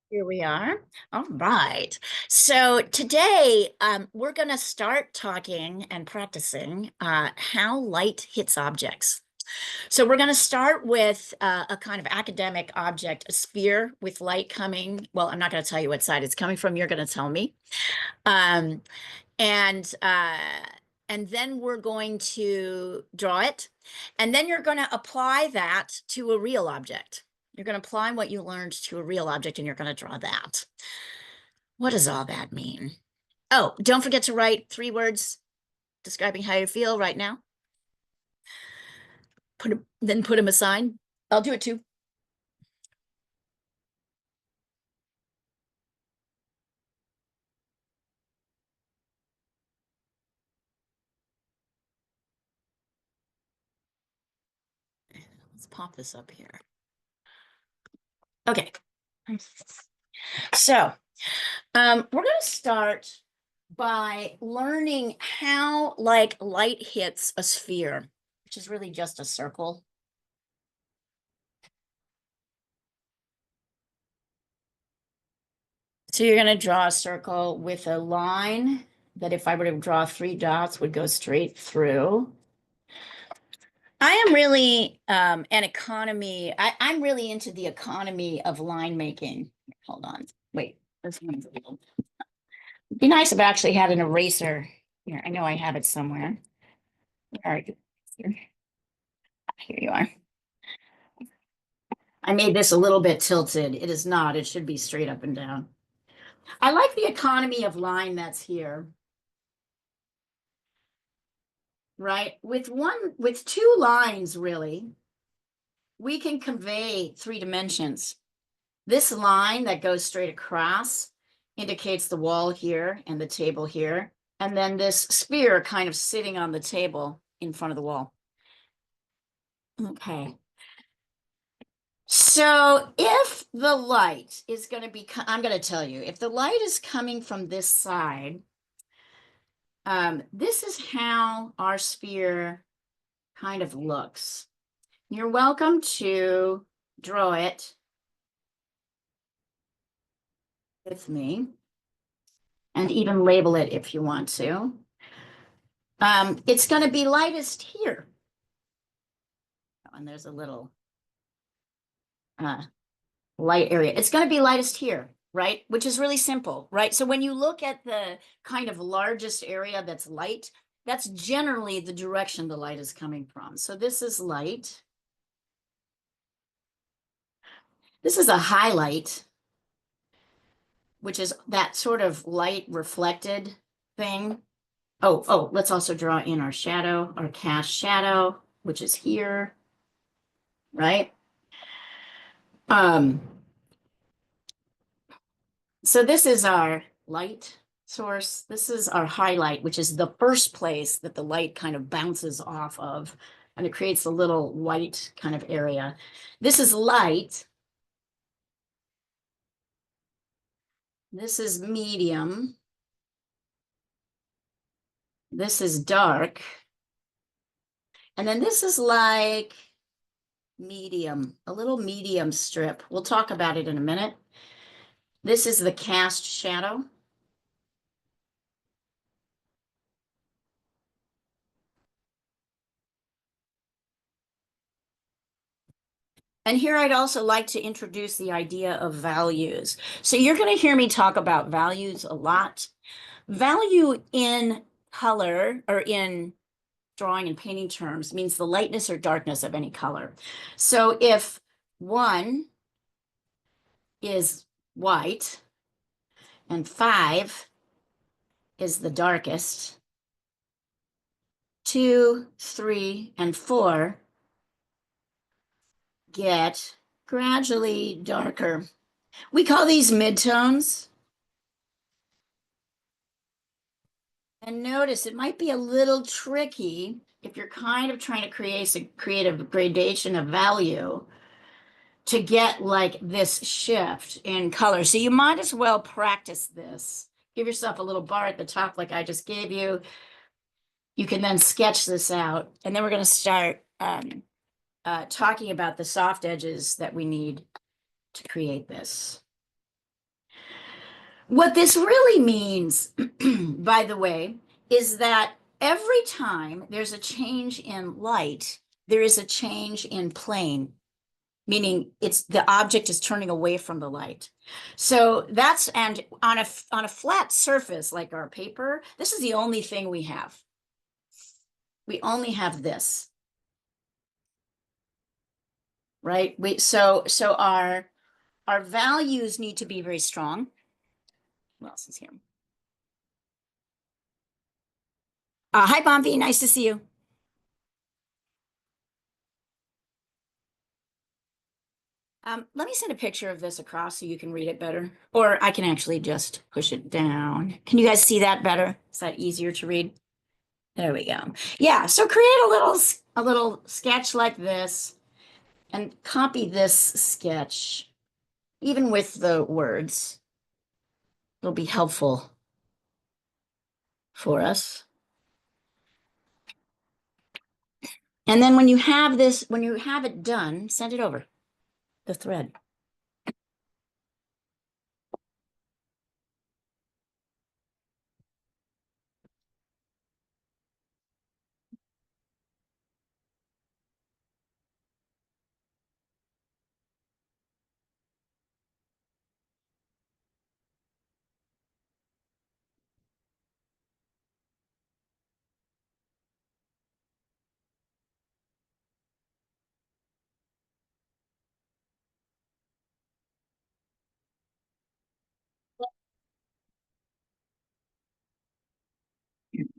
Here we are. All right. So today we're going to start talking and practicing how light hits objects. So we're going to start with a kind of academic object, a sphere with light coming. Well, I'm not going to tell you what side it's coming from. You're going to tell me. Um, and uh, and then we're going to draw it. And then you're going to apply that to a real object. You're going to apply what you learned to a real object and you're going to draw that. What does all that mean? Oh, don't forget to write 3 words describing how you feel right now. Then put them aside. I'll do it too. Let's pop this up here. Okay. So we're going to start by learning how light hits a sphere, which is really just a circle. So you're going to draw a circle with a line that if I were to draw 3 dots would go straight through. I am really I'm really into the economy of line making. Hold on. Wait, this one's a little. It'd be nice if I actually had an eraser here. I know I have it somewhere. All right. Here you are. I made this a little bit tilted. It is not. It should be straight up and down. I like the economy of line that's here. Right? With 2 lines, really, we can convey 3 dimensions. This line that goes straight across indicates the wall here and the table here. And then this sphere kind of sitting on the table in front of the wall. Okay. So if the light is going to be, I'm going to tell you, if the light is coming from this side, this is how our sphere kind of looks. You're welcome to draw it with me and even label it if you want to. It's going to be lightest here. And there's a little light area. It's going to be lightest here, right? Which is really simple, right? So when you look at the kind of largest area that's light, that's generally the direction the light is coming from. So this is light. This is a highlight, which is that sort of light reflected thing. Oh, let's also draw in our shadow, our cast shadow, which is here, right? So this is our light source. This is our highlight, which is the first place that the light kind of bounces off of, and it creates a little white kind of area. This is light. This is medium. This is dark. And then this is like medium, a little medium strip. We'll talk about it in a minute. This is the cast shadow. And here I'd also like to introduce the idea of values. So you're going to hear me talk about values a lot. Value in color or in drawing and painting terms means the lightness or darkness of any color. So if 1 is white and 5 is the darkest, 2, 3, and 4 get gradually darker. We call these midtones. And notice it might be a little tricky if you're kind of trying to create a gradation of value to get like this shift in color. So you might as well practice this. Give yourself a little bar at the top like I just gave you. You can then sketch this out. And then we're going to start talking about the soft edges that we need to create this. What this really means, by the way, is that every time there's a change in light, there is a change in plane, meaning it's the object is turning away from the light. So that's, and on a flat surface like our paper, this is the only thing we have. We only have this, right? So our values need to be very strong. Who else is here? Hi, Bombi. Nice to see you. Let me send a picture of this across so you can read it better, or I can actually just push it down. Can you guys see that better? Is that easier to read? There we go. Yeah, so create a little sketch like this and copy this sketch, even with the words. It'll be helpful for us. And then when you have this, when you have it done, send it over the thread.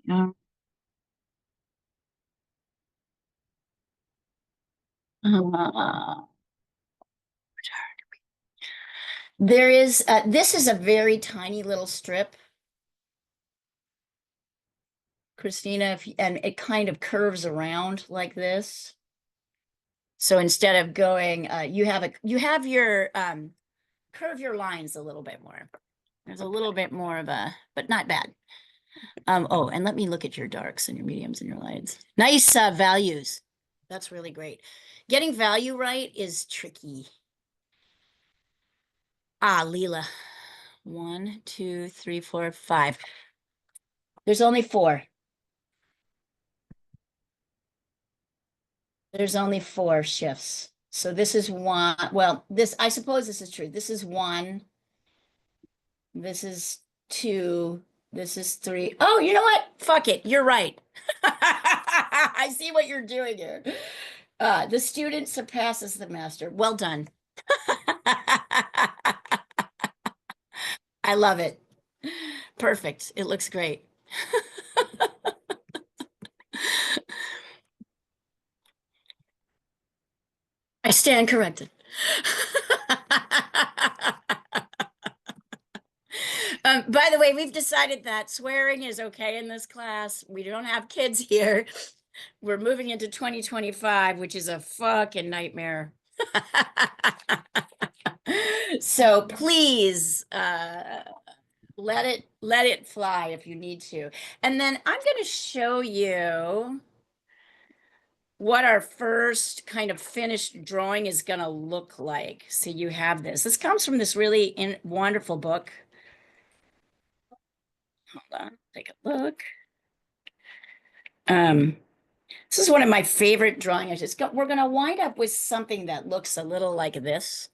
Yeah. Uh, there is, this is a very tiny little strip, Christina, and it kind of curves around like this. So instead of going, you have your, curve your lines a little bit more. There's a little bit more of a, but not bad. Oh, and let me look at your darks and your mediums and your lights. Nice, values. That's really great. Getting value right is tricky. Leela. 1, 2, 3, 4, 5. There's only 4. There's only 4 shifts. So this is 1. Well, this, I suppose this is true. This is 1. This is 2. This is 3. Oh, you know what? Fuck it. You're right. I see what you're doing here. The student surpasses the master. Well done. I love it. Perfect. It looks great. I stand corrected. By the way, we've decided that swearing is okay in this class. We don't have kids here. We're moving into 2025, which is a fucking nightmare. So please, let it fly if you need to. And then I'm going to show you what our first kind of finished drawing is going to look like. So you have this. This comes from this really wonderful book. Hold on, take a look. This is one of my favorite drawing ideas. We're going to wind up with something that looks a little like this.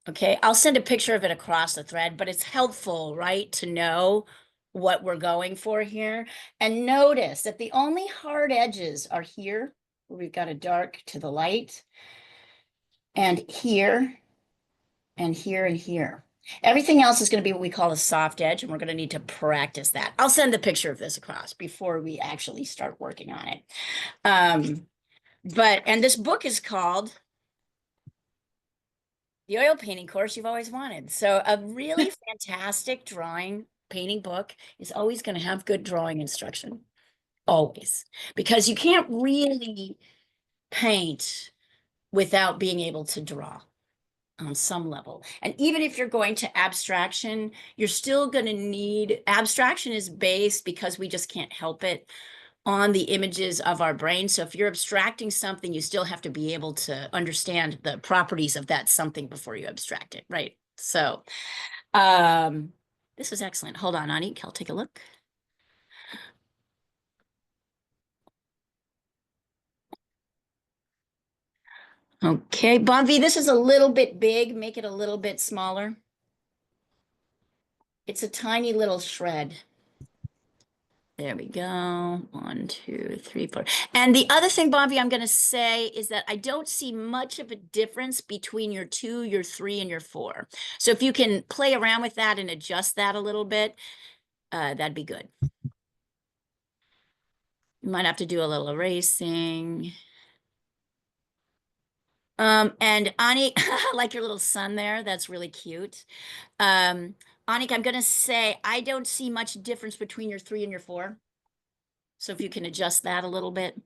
Okay, I'll send a picture of it across the thread, but it's helpful, right, to know what we're going for here. And notice that the only hard edges are here, where we've got a dark to the light, and here, and here, and here. Everything else is going to be what we call a soft edge, and we're going to need to practice that. I'll send a picture of this across before we actually start working on it. And this book is called The Oil Painting Course You've Always Wanted. So a really fantastic drawing painting book is always going to have good drawing instruction. Always. Because you can't really paint without being able to draw on some level. And even if you're going to abstraction, you're still going to need, abstraction is based because we just can't help it on the images of our brain. So if you're abstracting something, you still have to be able to understand the properties of that something before you abstract it, right? So, um, this is excellent. Hold on, Anik, I'll take a look. Okay, Bonvi, this is a little bit big. Make it a little bit smaller. It's a tiny little shred. There we go. One, two, three, four. And the other thing, Bobby, I'm going to say is that I don't see much of a difference between your two, your three, and your four. So if you can play around with that and adjust that a little bit, that'd be good. You might have to do a little erasing. And Ani, like your little son there, that's really cute. Anik, I'm going to say I don't see much difference between your three and your four. So if you can adjust that a little bit.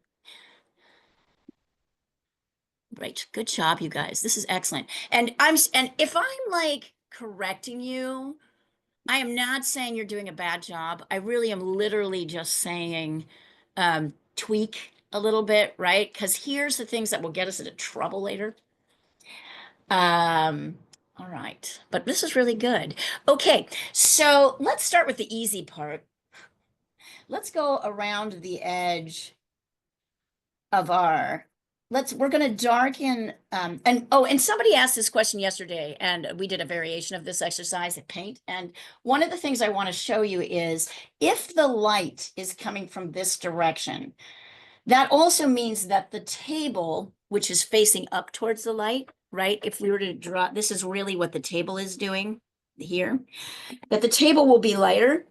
Right. Good job, you guys. This is excellent. And if I'm like correcting you, I am not saying you're doing a bad job. I really am literally just saying tweak a little bit, right? Because here's the things that will get us into trouble later. Um, all right. But this is really good. Okay, so let's start with the easy part. Let's go around the edge of our we're going to darken and somebody asked this question yesterday and we did a variation of this exercise at paint, and one of the things I want to show you is if the light is coming from this direction, that also means that the table, which is facing up towards the light, right, if we were to draw, this is really what the table is doing here, that the table will be lighter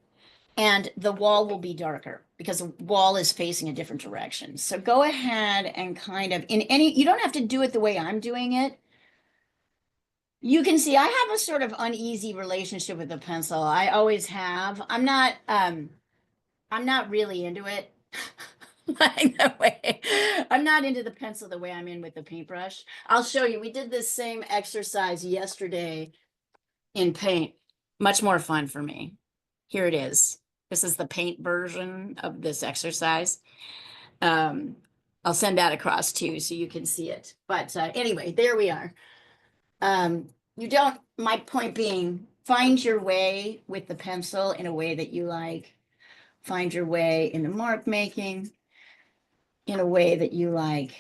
and the wall will be darker because the wall is facing a different direction. So go ahead and kind of you don't have to do it the way I'm doing it. You can see I have a sort of uneasy relationship with the pencil. I always have. I'm not really into it. Like the way I'm not into the pencil the way I'm in with the paintbrush. I'll show you. We did this same exercise yesterday in paint. Much more fun for me. Here it is. This is the paint version of this exercise. Um, I'll send that across to you so you can see it. But anyway, there we are. You don't, my point being, find your way with the pencil in a way that you like. Find your way in the mark making in a way that you like.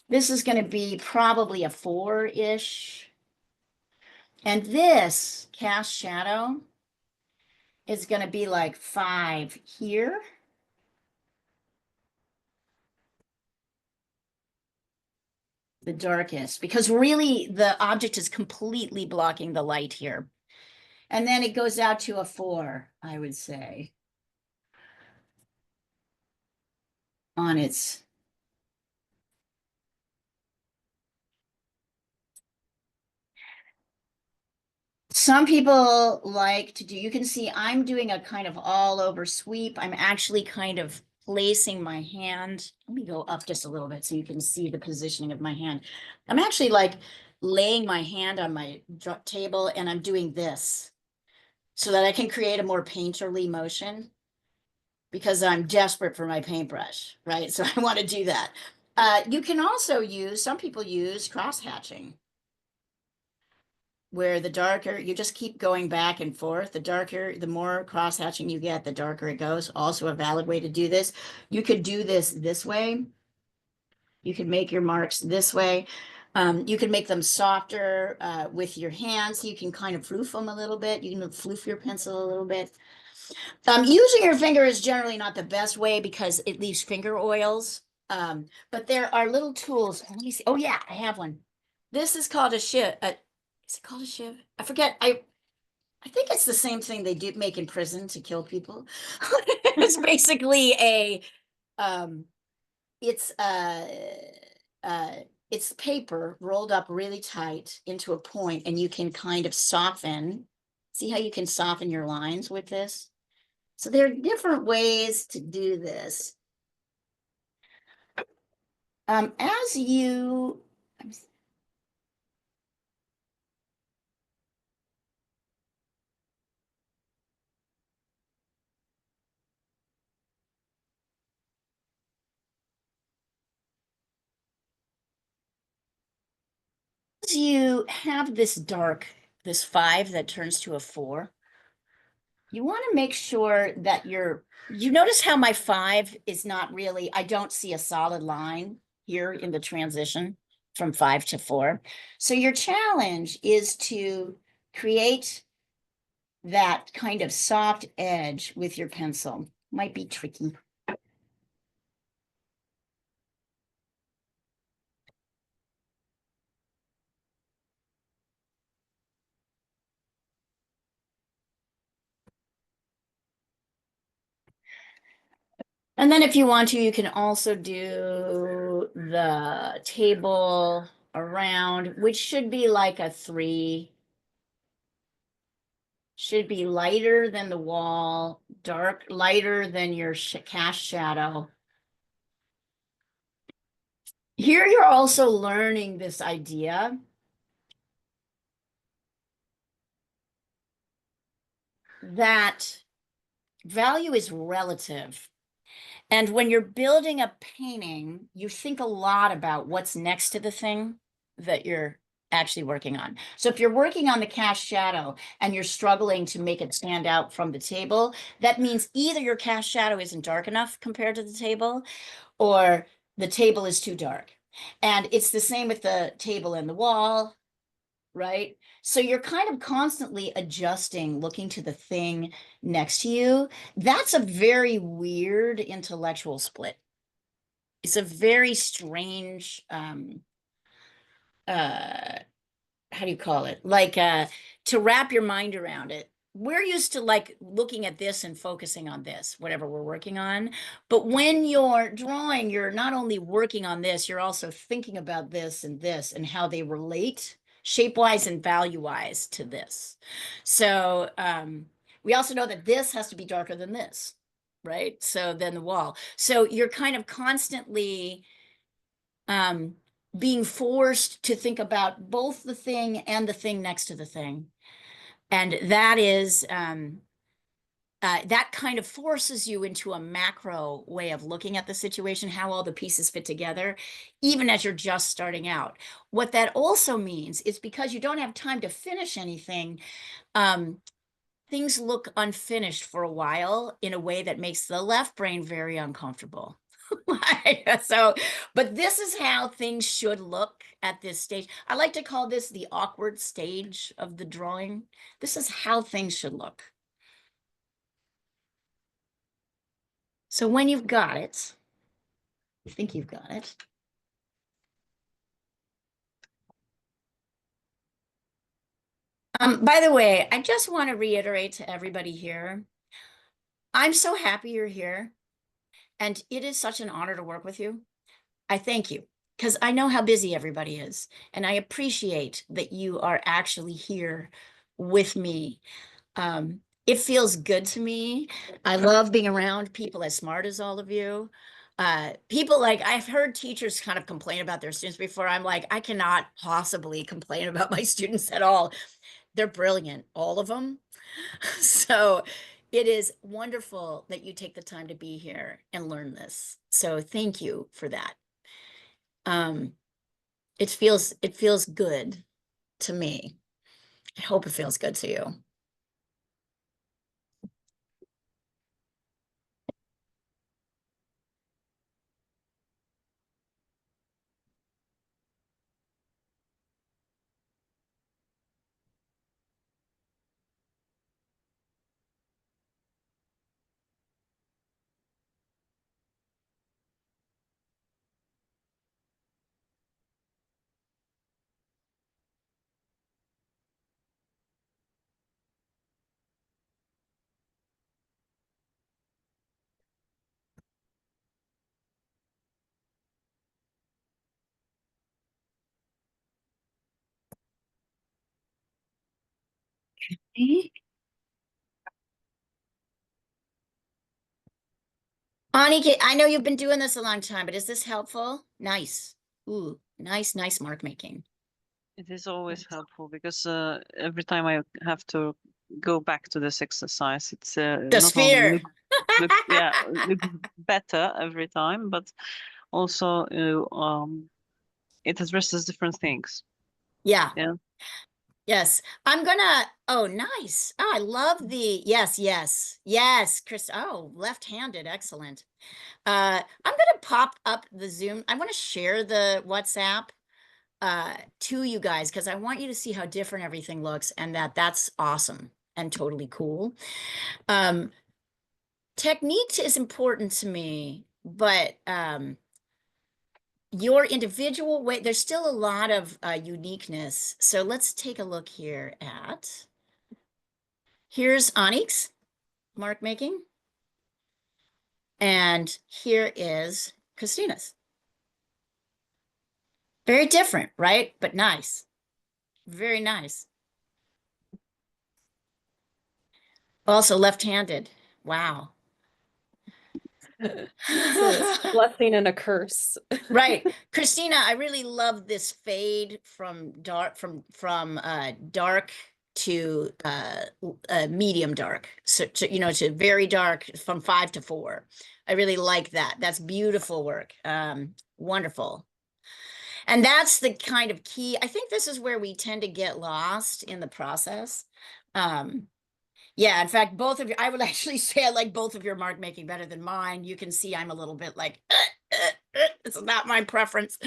This is going to be probably a 4-ish. And this cast shadow is going to be like 5 here. The darkest, because really the object is completely blocking the light here. And then it goes out to a 4, I would say, on its. Some people like to do, you can see I'm doing a kind of all over sweep. I'm actually kind of placing my hand. Let me go up just a little bit so you can see the positioning of my hand. I'm actually like laying my hand on my table and I'm doing this so that I can create a more painterly motion because I'm desperate for my paintbrush, right? So I want to do that. You can also use, some people use cross hatching, where the darker, you just keep going back and forth. The darker, the more cross hatching you get, the darker it goes. Also a valid way to do this. You could do this way. You could make your marks this way. You can make them softer with your hands. You can kind of floof them a little bit. You can floof your pencil a little bit. Using your finger is generally not the best way because it leaves finger oils. But there are little tools. Let me see. Oh yeah, I have one. This is called a shiv. Is it called a shiv? I forget. I think it's the same thing they do make in prison to kill people. It's basically a um, it's uh, it's paper rolled up really tight into a point, and you can kind of soften. See how you can soften your lines with this? So there are different ways to do this. As you, as you have this dark, this 5 that turns to a 4, you want to make sure that you notice how my 5 is not really, I don't see a solid line here in the transition from 5 to 4. So your challenge is to create that kind of soft edge with your pencil. Might be tricky. And then if you want to, you can also do the table around, which should be like a 3. Should be lighter than the wall, lighter than your cast shadow. Here you're also learning this idea that value is relative. And when you're building a painting, you think a lot about what's next to the thing that you're actually working on. So if you're working on the cast shadow and you're struggling to make it stand out from the table, that means either your cast shadow isn't dark enough compared to the table, or the table is too dark. And it's the same with the table and the wall, right? So you're kind of constantly adjusting, looking to the thing next to you. That's a very weird intellectual split. It's a very strange, how do you call it? Like to wrap your mind around it. We're used to like looking at this and focusing on this, whatever we're working on. But when you're drawing, you're not only working on this, you're also thinking about this and how they relate shape-wise and value-wise to this. So we also know that this has to be darker than this, right? So then the wall. So you're kind of constantly being forced to think about both the thing and the thing next to the thing. And that is, that kind of forces you into a macro way of looking at the situation, how all the pieces fit together, even as you're just starting out. What that also means is because you don't have time to finish anything, things look unfinished for a while in a way that makes the left brain very uncomfortable. So, but this is how things should look at this stage. I like to call this the awkward stage of the drawing. This is how things should look. So when you've got it, I think you've got it. By the way, I just want to reiterate to everybody here, I'm so happy you're here, and it is such an honor to work with you. I thank you because I know how busy everybody is, and I appreciate that you are actually here with me. It feels good to me. I love being around people as smart as all of you. People like I've heard teachers kind of complain about their students before. I'm like, I cannot possibly complain about my students at all. They're brilliant, all of them. So it is wonderful that you take the time to be here and learn this. So thank you for that. It feels good to me. I hope it feels good to you. Annie, I know you've been doing this a long time, but is this helpful? Nice. Ooh, nice mark making. It is always helpful because every time I have to go back to this exercise, it's The not only sphere. looks better every time, but also it addresses different things. Yeah. Yeah. Yes. I'm gonna, oh, nice. Oh, I love the, yes, Chris. Oh, left-handed. Excellent. I'm gonna pop up the Zoom. I want to share the WhatsApp to you guys because I want you to see how different everything looks and that's awesome and totally cool. Technique is important to me, but your individual way, there's still a lot of uniqueness. So let's take a look here at, here's Onyx mark making, and here is Christina's. Very different, right? But nice. Very nice. Also left-handed. Wow. Blessing and a curse. Right. Christina, I really love this fade from dark dark to medium dark. So to very dark from 5 to 4. I really like that. That's beautiful work. Wonderful. And that's the kind of key. I think this is where we tend to get lost in the process. Yeah, in fact, both of you, I would actually say I like both of your mark making better than mine. You can see I'm a little bit like, it's not my preference.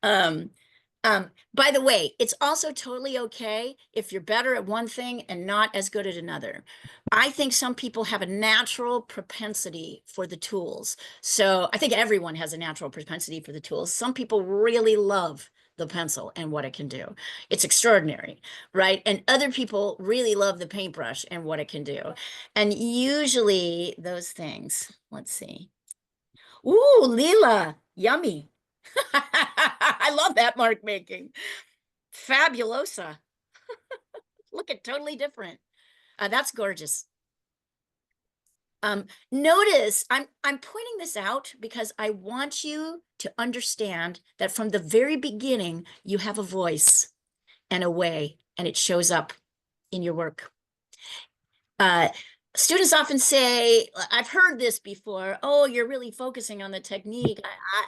Um, by the way, it's also totally okay if you're better at one thing and not as good at another. I think some people have a natural propensity for the tools. So I think everyone has a natural propensity for the tools. Some people really love the pencil and what it can do. It's extraordinary, right? And other people really love the paintbrush and what it can do. And usually those things, let's see. Ooh, Leela, yummy. I love that mark making. Fabulosa. Look at totally different. That's gorgeous. Notice I'm pointing this out because I want you to understand that from the very beginning, you have a voice and a way, and it shows up in your work. Students often say, I've heard this before, oh, you're really focusing on the technique,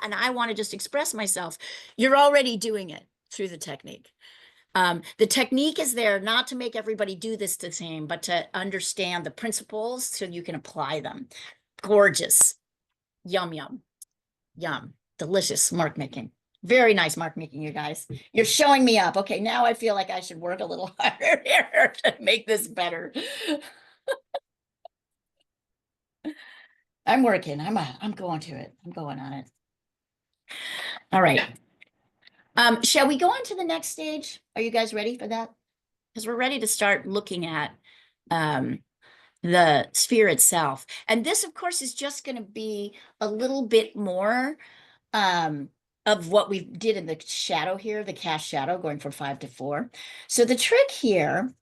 and I want to just express myself. You're already doing it through the technique. The technique is there not to make everybody do this the same, but to understand the principles so you can apply them. Gorgeous. Yum, yum, yum. Delicious mark making. Very nice mark making, you guys. You're showing me up. Okay, now I feel like I should work a little harder here to make this better. I'm working. I'm going to it. I'm going on it. All right. Shall we go on to the next stage? Are you guys ready for that? Because we're ready to start looking at the sphere itself. And this, of course, is just going to be a little bit more of what we did in the shadow here, the cast shadow, going from 5 to 4. So the trick here,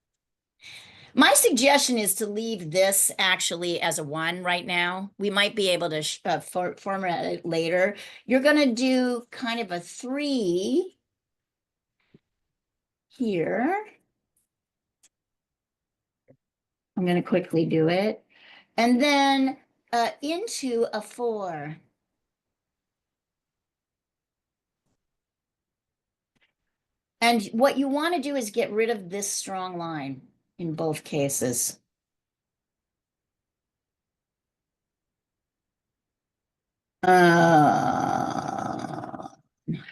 my suggestion is to leave this actually as a 1 right now. We might be able to format it later. You're going to do kind of a 3 here. I'm going to quickly do it. And then into a 4. And what you want to do is get rid of this strong line in both cases.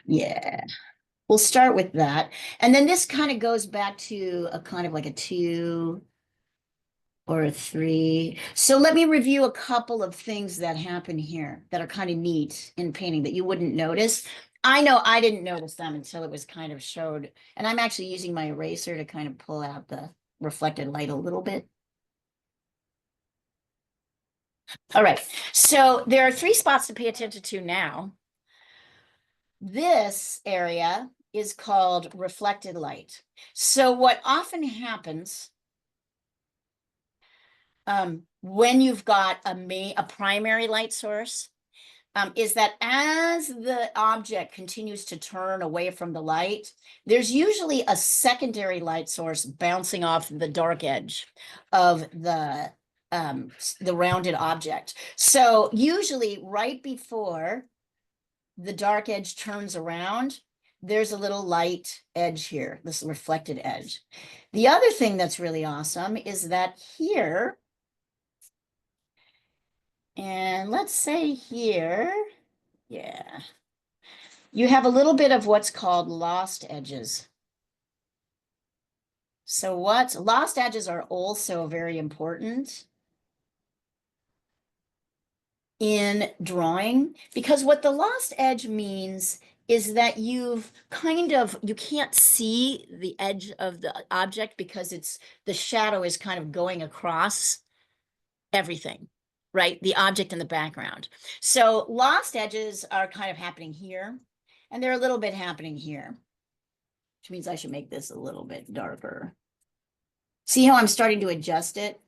Yeah, we'll start with that. And then this kind of goes back to a kind of like a 2 or a 3. So let me review a couple of things that happen here that are kind of neat in painting that you wouldn't notice. I know I didn't notice them until it was kind of showed. And I'm actually using my eraser to kind of pull out the reflected light a little bit. All right, so there are 3 spots to pay attention to now. This area is called reflected light. So what often happens when you've got a primary light source is that as the object continues to turn away from the light, there's usually a secondary light source bouncing off the dark edge of the rounded object. So usually right before the dark edge turns around, there's a little light edge here, this reflected edge. The other thing that's really awesome is that here, and let's say here, yeah, you have a little bit of what's called lost edges. So what lost edges are also very important in drawing, because what the lost edge means is that you can't see the edge of the object because the shadow is kind of going across everything, right? The object in the background. So lost edges are kind of happening here, and they're a little bit happening here, which means I should make this a little bit darker. See how I'm starting to adjust it?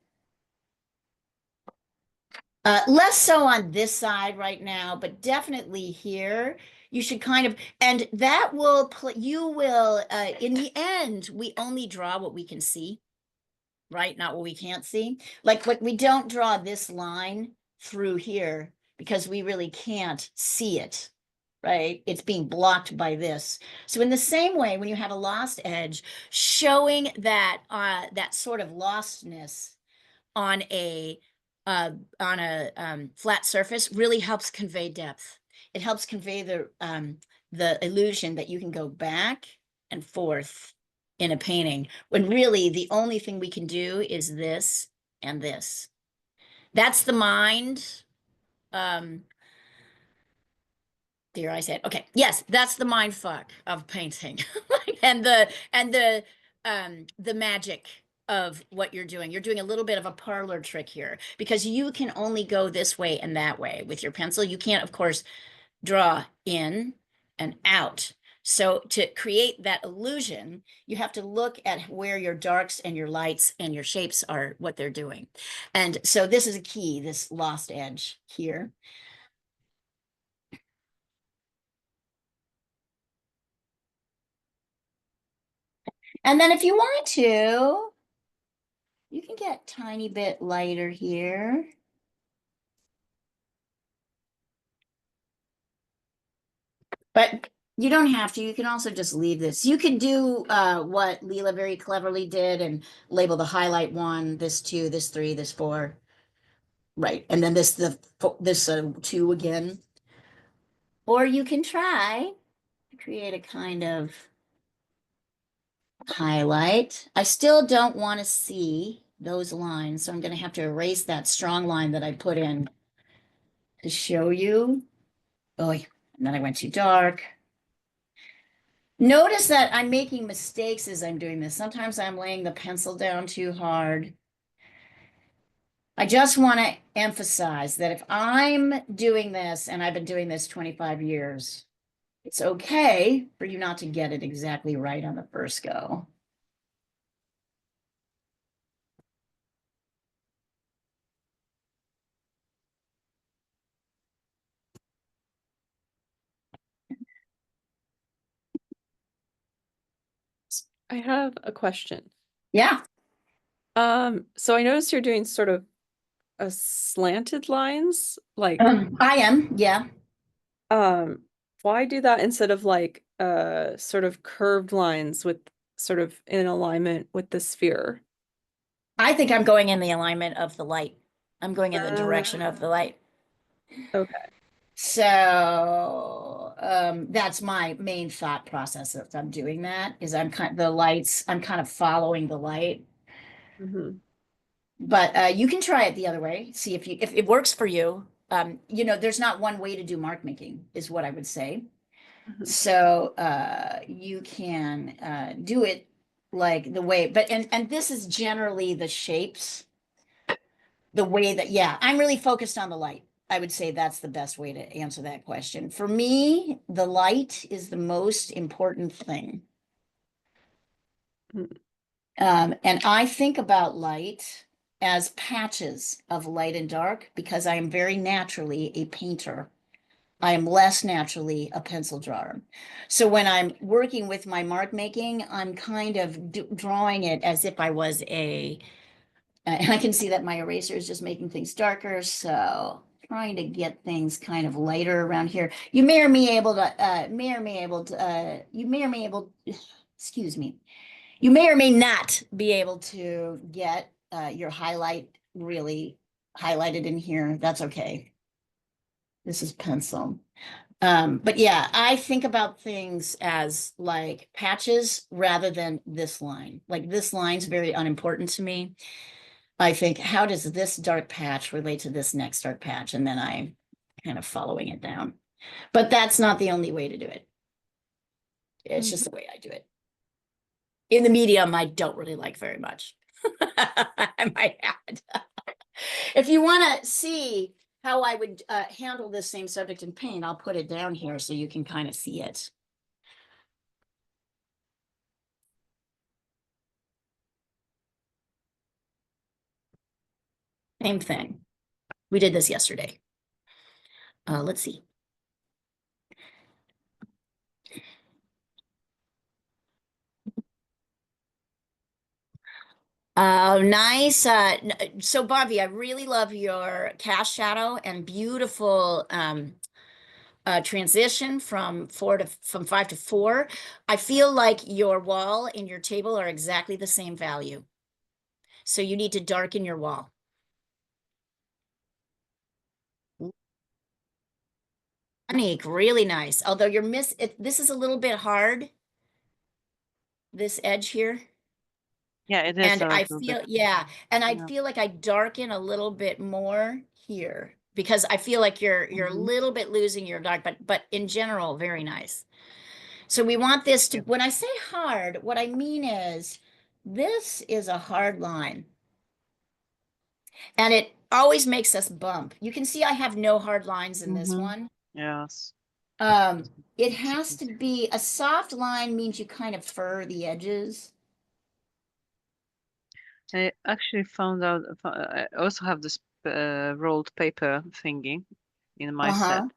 Less so on this side right now, but definitely here. You should kind of, and that will, in the end, we only draw what we can see, right? Not what we can't see. Like we don't draw this line through here because we really can't see it, right? It's being blocked by this. So in the same way, when you have a lost edge, showing that sort of lostness on a flat surface really helps convey depth. It helps convey the illusion that you can go back and forth in a painting when really the only thing we can do is this and this. That's the mind. There I said, okay, yes, that's the mind fuck of painting and the magic of what you're doing. You're doing a little bit of a parlor trick here because you can only go this way and that way with your pencil. You can't, of course, draw in and out. So to create that illusion, you have to look at where your darks and your lights and your shapes are, what they're doing. And so this is a key, this lost edge here. And then if you want to, you can get a tiny bit lighter here. But you don't have to. You can also just leave this. You can do what Leela very cleverly did and label the highlight 1, this 2, this 3, this 4. Right. And then this 2 again. Or you can try to create a kind of highlight. I still don't want to see those lines, so I'm going to have to erase that strong line that I put in to show you. Oh, and then I went too dark. Notice that I'm making mistakes as I'm doing this. Sometimes I'm laying the pencil down too hard. I just want to emphasize that if I'm doing this, and I've been doing this 25 years, it's okay for you not to get it exactly right on the first go. I have a question. Yeah. So I noticed you're doing sort of a slanted lines, like I am, yeah. why do that instead of like sort of curved lines with sort of in alignment with the sphere? I think I'm going in the alignment of the light. I'm going in the direction of the light. Okay. So that's my main thought process if I'm doing that, is I'm kind of following the light. Mm-hmm. But you can try it the other way. See if it works for you. There's not one way to do mark making, is what I would say. Mm-hmm. So you can do it like the way, and this is generally the shapes, the way that, yeah, I'm really focused on the light. I would say that's the best way to answer that question. For me, the light is the most important thing. And I think about light as patches of light and dark because I am very naturally a painter. I am less naturally a pencil drawer. So when I'm working with my mark making, I'm kind of drawing it as if I was and I can see that my eraser is just making things darker. So trying to get things kind of lighter around here. You may or may able to, excuse me. You may or may not be able to get your highlight really highlighted in here. That's okay. This is pencil. But yeah, I think about things as like patches rather than this line. Like this line's very unimportant to me. I think, how does this dark patch relate to this next dark patch? And then I'm kind of following it down. But that's not the only way to do it. It's just the way I do it. In the medium, I don't really like very much. I might add. If you want to see how I would handle this same subject in paint, I'll put it down here so you can kind of see it. Same thing. We did this yesterday. Let's see. Nice. So Bobby, I really love your cast shadow and beautiful transition from 5 to 4. I feel like your wall and your table are exactly the same value. So you need to darken your wall. Unique, really nice. Although this is a little bit hard, this edge here. Yeah, it is And a I little feel, bit. yeah, and I Yeah. feel like I darken a little bit more here because I feel like you're a Mhm. little bit losing your dark, but in general, very nice. So we want this to, when I say hard, what I mean is this is a hard line. And it always makes us bump. You can see I have no hard lines in this Mhm. one. Yes. It has to be a soft line means you kind of fur the edges. I actually found out. I also have this rolled paper thingy in my set. Uh-huh.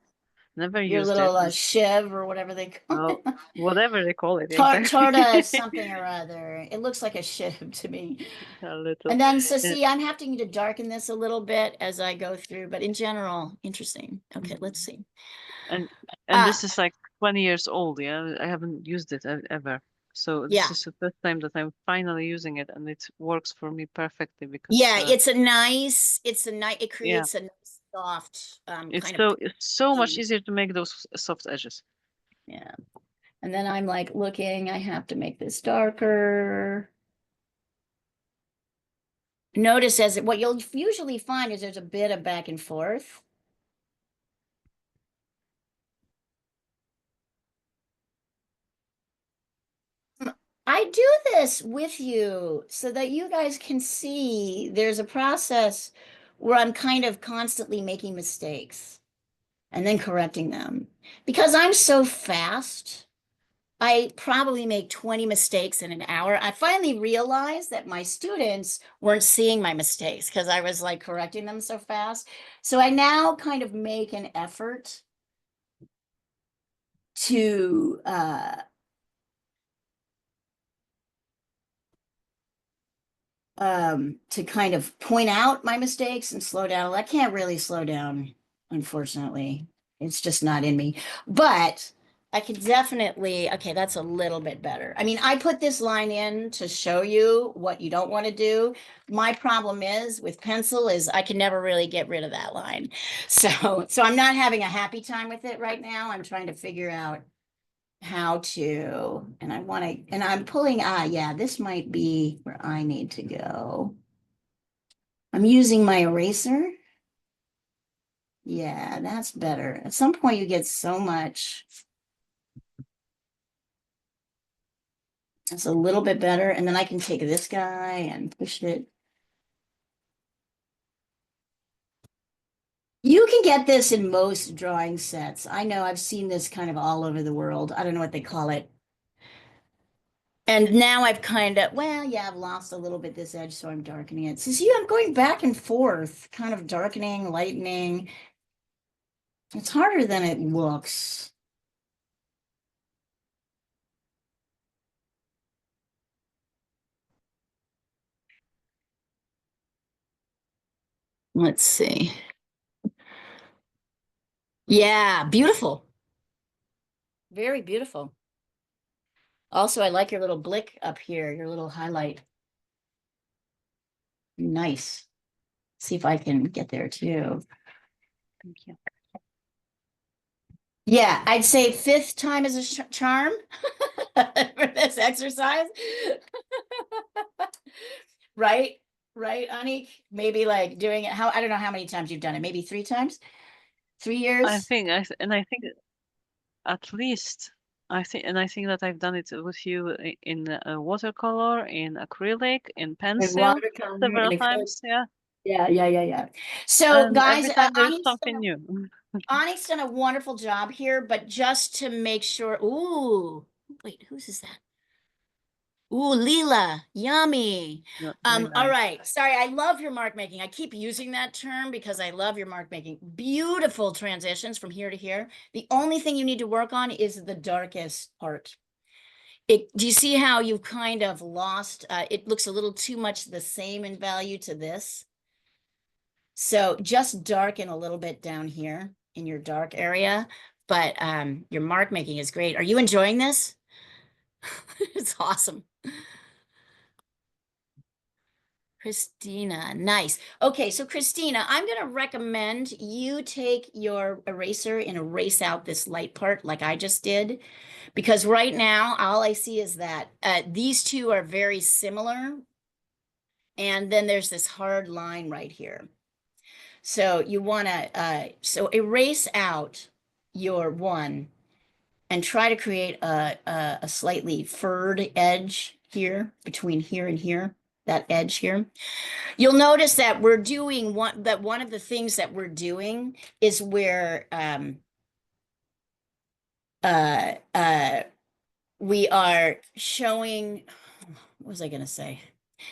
Never Your used it. little shiv or whatever they call Well, it. whatever they call it, exactly. Torta something or other. It looks like a shiv to me. A little. And then, so Uh, see, I'm having to darken this a little bit as I go through, but in general, interesting. Okay, let's see. and Uh, this is like 20 years old. Yeah, I haven't used it ever. So yeah. this is the first time that I'm finally using it, and it works for me perfectly because Yeah, it yeah, creates a nice soft it's kind of so much paint. easier to make those soft edges. Yeah. And then I'm like looking, I have to make this darker. Notice what you'll usually find is there's a bit of back and forth. I do this with you so that you guys can see there's a process where I'm kind of constantly making mistakes and then correcting them. Because I'm so fast, I probably make 20 mistakes in an hour. I finally realized that my students weren't seeing my mistakes because I was like correcting them so fast. So I now kind of make an effort to kind of point out my mistakes and slow down. I can't really slow down, unfortunately. It's just not in me. But I could definitely, okay, that's a little bit better. I mean, I put this line in to show you what you don't want to do. My problem is with pencil is I can never really get rid of that line. So I'm not having a happy time with it right now. I'm trying to figure out how to, and I want to, and I'm pulling, yeah, this might be where I need to go. I'm using my eraser. Yeah, that's better. At some point you get so much. It's a little bit better. And then I can take this guy and push it. You can get this in most drawing sets. I know I've seen this kind of all over the world. I don't know what they call it. And now I've kind of, well, yeah, I've lost a little bit this edge, so I'm darkening it. So see, I'm going back and forth, kind of darkening, lightening. It's harder than it looks. Let's see. Yeah, beautiful. Very beautiful. Also, I like your little blick up here, your little highlight. Nice. See if I can get there too. Thank you. Yeah, I'd say fifth time is a charm for this exercise. Right? Right, Anik? Maybe like doing it, how, I don't know how many times you've done it. Maybe 3 times? 3 years? I think at least I think that I've done it with you in watercolor, in acrylic, in In pencil watercolor, in several acrylic. times. Yeah, Yeah, yeah, yeah, yeah. So and guys, every time there's Anik's something new. Anik's done a wonderful job here, but just to make sure, ooh, wait, whose is that? Ooh, Leela, yummy. Very All nice. right. Sorry, I love your mark making. I keep using that term because I love your mark making. Beautiful transitions from here to here. The only thing you need to work on is the darkest part. Do you see how you've kind of lost, it looks a little too much the same in value to this? So just darken a little bit down here in your dark area, but your mark making is great. Are you enjoying this? It's awesome. Christina, nice. Okay, so Christina, I'm going to recommend you take your eraser and erase out this light part like I just did, because right now all I see is that these two are very similar. And then there's this hard line right here. So you want to, so erase out your one and try to create a slightly furred edge here between here and here, that edge here. You'll notice that we're doing one of the things that we're doing is where uh, uh, we are showing, what was I going to say?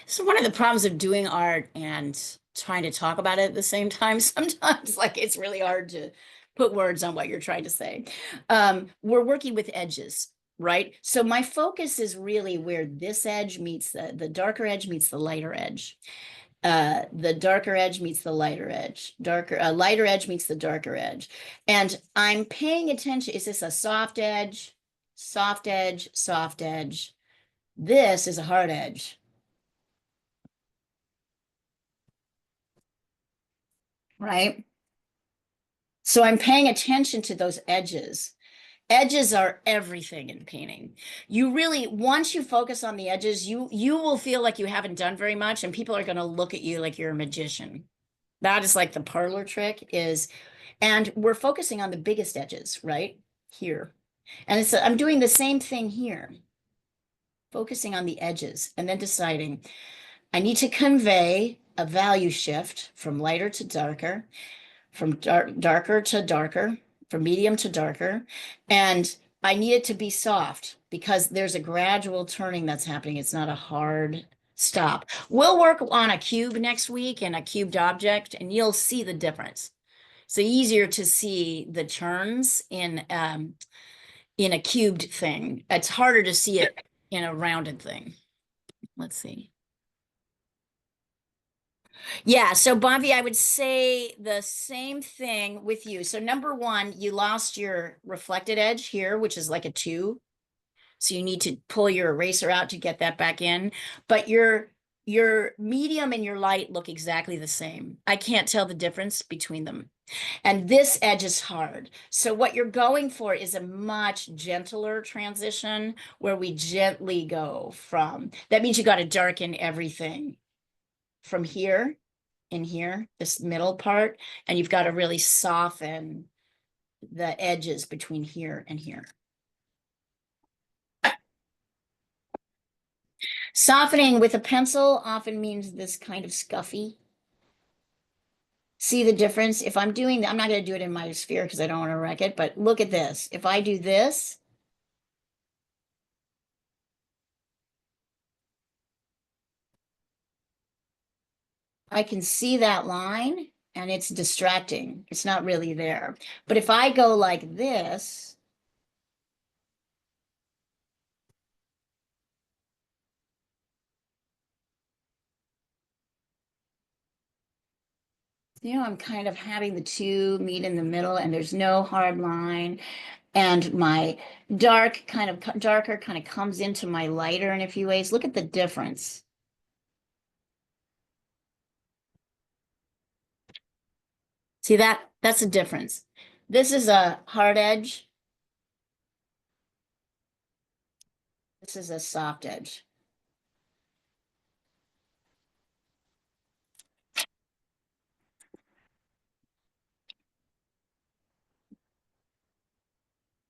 So one of the problems of doing art and trying to talk about it at the same time, sometimes like it's really hard to put words on what you're trying to say. We're working with edges, right? So my focus is really where this edge meets the darker edge meets the lighter edge. The darker edge meets the lighter edge. Lighter edge meets the darker edge. And I'm paying attention. Is this a soft edge? Soft edge, soft edge. This is a hard edge. Right? So I'm paying attention to those edges. Edges are everything in painting. You really, once you focus on the edges, you will feel like you haven't done very much, and people are going to look at you like you're a magician. That is like the parlor trick is, and we're focusing on the biggest edges, right? Here. And I'm doing the same thing here, focusing on the edges and then deciding I need to convey a value shift from lighter to darker, from darker to darker, from medium to darker. And I need it to be soft because there's a gradual turning that's happening. It's not a hard stop. We'll work on a cube next week and a cubed object, and you'll see the difference. So easier to see the turns in a cubed thing. It's harder to see it in a rounded thing. Let's see. Yeah, so Bobby, I would say the same thing with you. So number one, you lost your reflected edge here, which is like a 2. So you need to pull your eraser out to get that back in. But your medium and your light look exactly the same. I can't tell the difference between them. And this edge is hard. So what you're going for is a much gentler transition where we gently go from, that means you got to darken everything from here in here, this middle part, and you've got to really soften the edges between here and here. Softening with a pencil often means this kind of scuffy. See the difference? If I'm doing that, I'm not going to do it in my sphere because I don't want to wreck it, but look at this. If I do this, I can see that line and it's distracting. It's not really there. But if I go like this, you know, I'm kind of having the two meet in the middle and there's no hard line. And my darker kind of comes into my lighter in a few ways. Look at the difference. See that? That's a difference. This is a hard edge. This is a soft edge.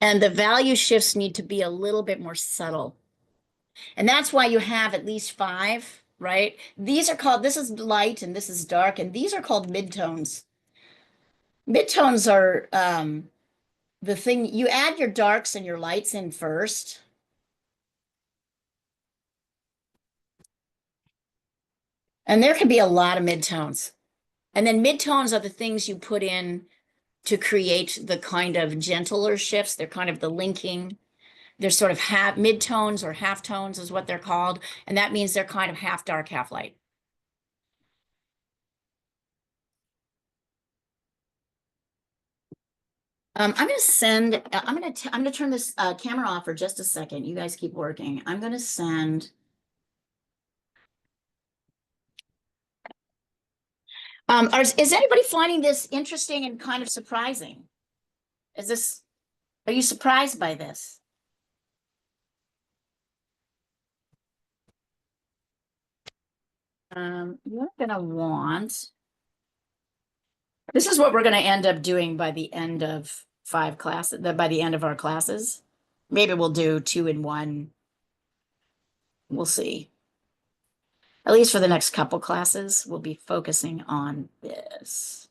And the value shifts need to be a little bit more subtle. And that's why you have at least 5, right? These are called, this is light and this is dark, and these are called midtones. Midtones are the thing, you add your darks and your lights in first. And there can be a lot of midtones. And then midtones are the things you put in to create the kind of gentler shifts. They're kind of the linking. They're sort of half midtones or half tones is what they're called. And that means they're kind of half dark, half light. I'm gonna turn this camera off for just a second. You guys keep working. I'm gonna send. Is anybody finding this interesting and kind of surprising? Are you surprised by this? You're gonna want. This is what we're gonna end up doing by the end of 5 classes, by the end of our classes. Maybe we'll do 2 in 1. We'll see. At least for the next couple classes, we'll be focusing on this.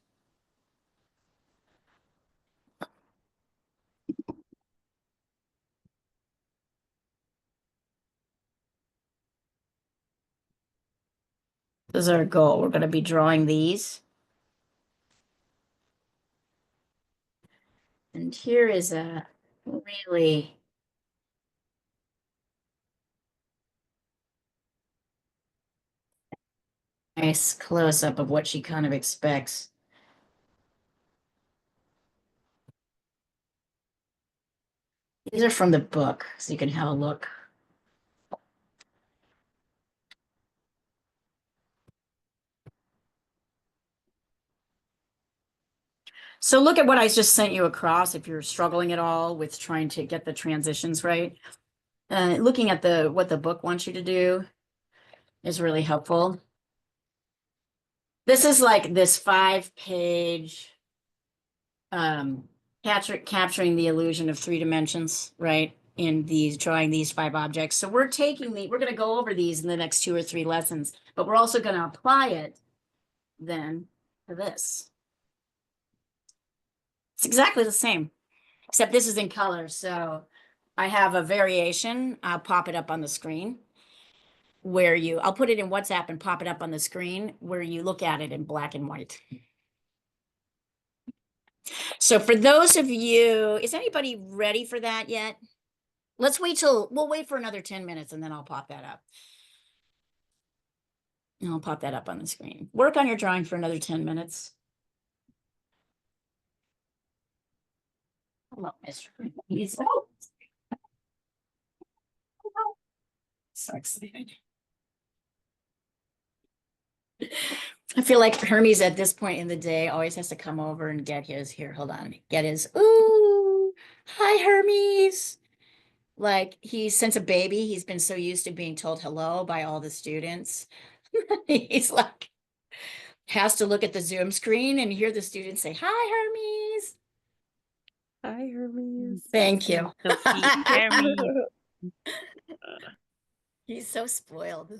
This is our goal. We're going to be drawing these. And here is a really nice close-up of what she kind of expects. These are from the book, so you can have a look. So look at what I just sent you across if you're struggling at all with trying to get the transitions right. Looking at what the book wants you to do is really helpful. This is like this 5-page capturing the illusion of 3 dimensions, right? In drawing these 5 objects. So we're going to go over these in the next 2 or 3 lessons, but we're also going to apply it then to this. It's exactly the same, except this is in color. So I have a variation. I'll pop it up on the screen I'll put it in WhatsApp and pop it up on the screen where you look at it in black and white. So for those of you, is anybody ready for that yet? We'll wait for another 10 minutes and then I'll pop that up. And I'll pop that up on the screen. Work on your drawing for another 10 minutes. Hello, Mr. He's so excited. I feel like Hermes at this point in the day always has to come over and get his, hold on, ooh, hi Hermes. Like since a baby, he's been so used to being told hello by all the students. He's like, has to look at the Zoom screen and hear the students say, hi Hermes. Hi, Hermes. Thank you. Hermes. He's so spoiled.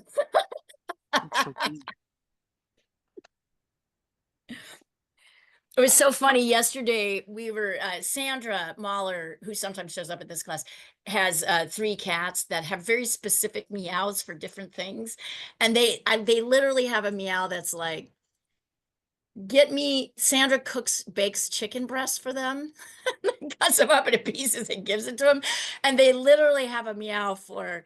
It was so funny. Yesterday, we were, Sandra Mahler, who sometimes shows up at this class, has 3 cats that have very specific meows for different things. And they literally have a meow that's like, Sandra bakes chicken breasts for them, cuts them up into pieces and gives it to them. And they literally have a meow for,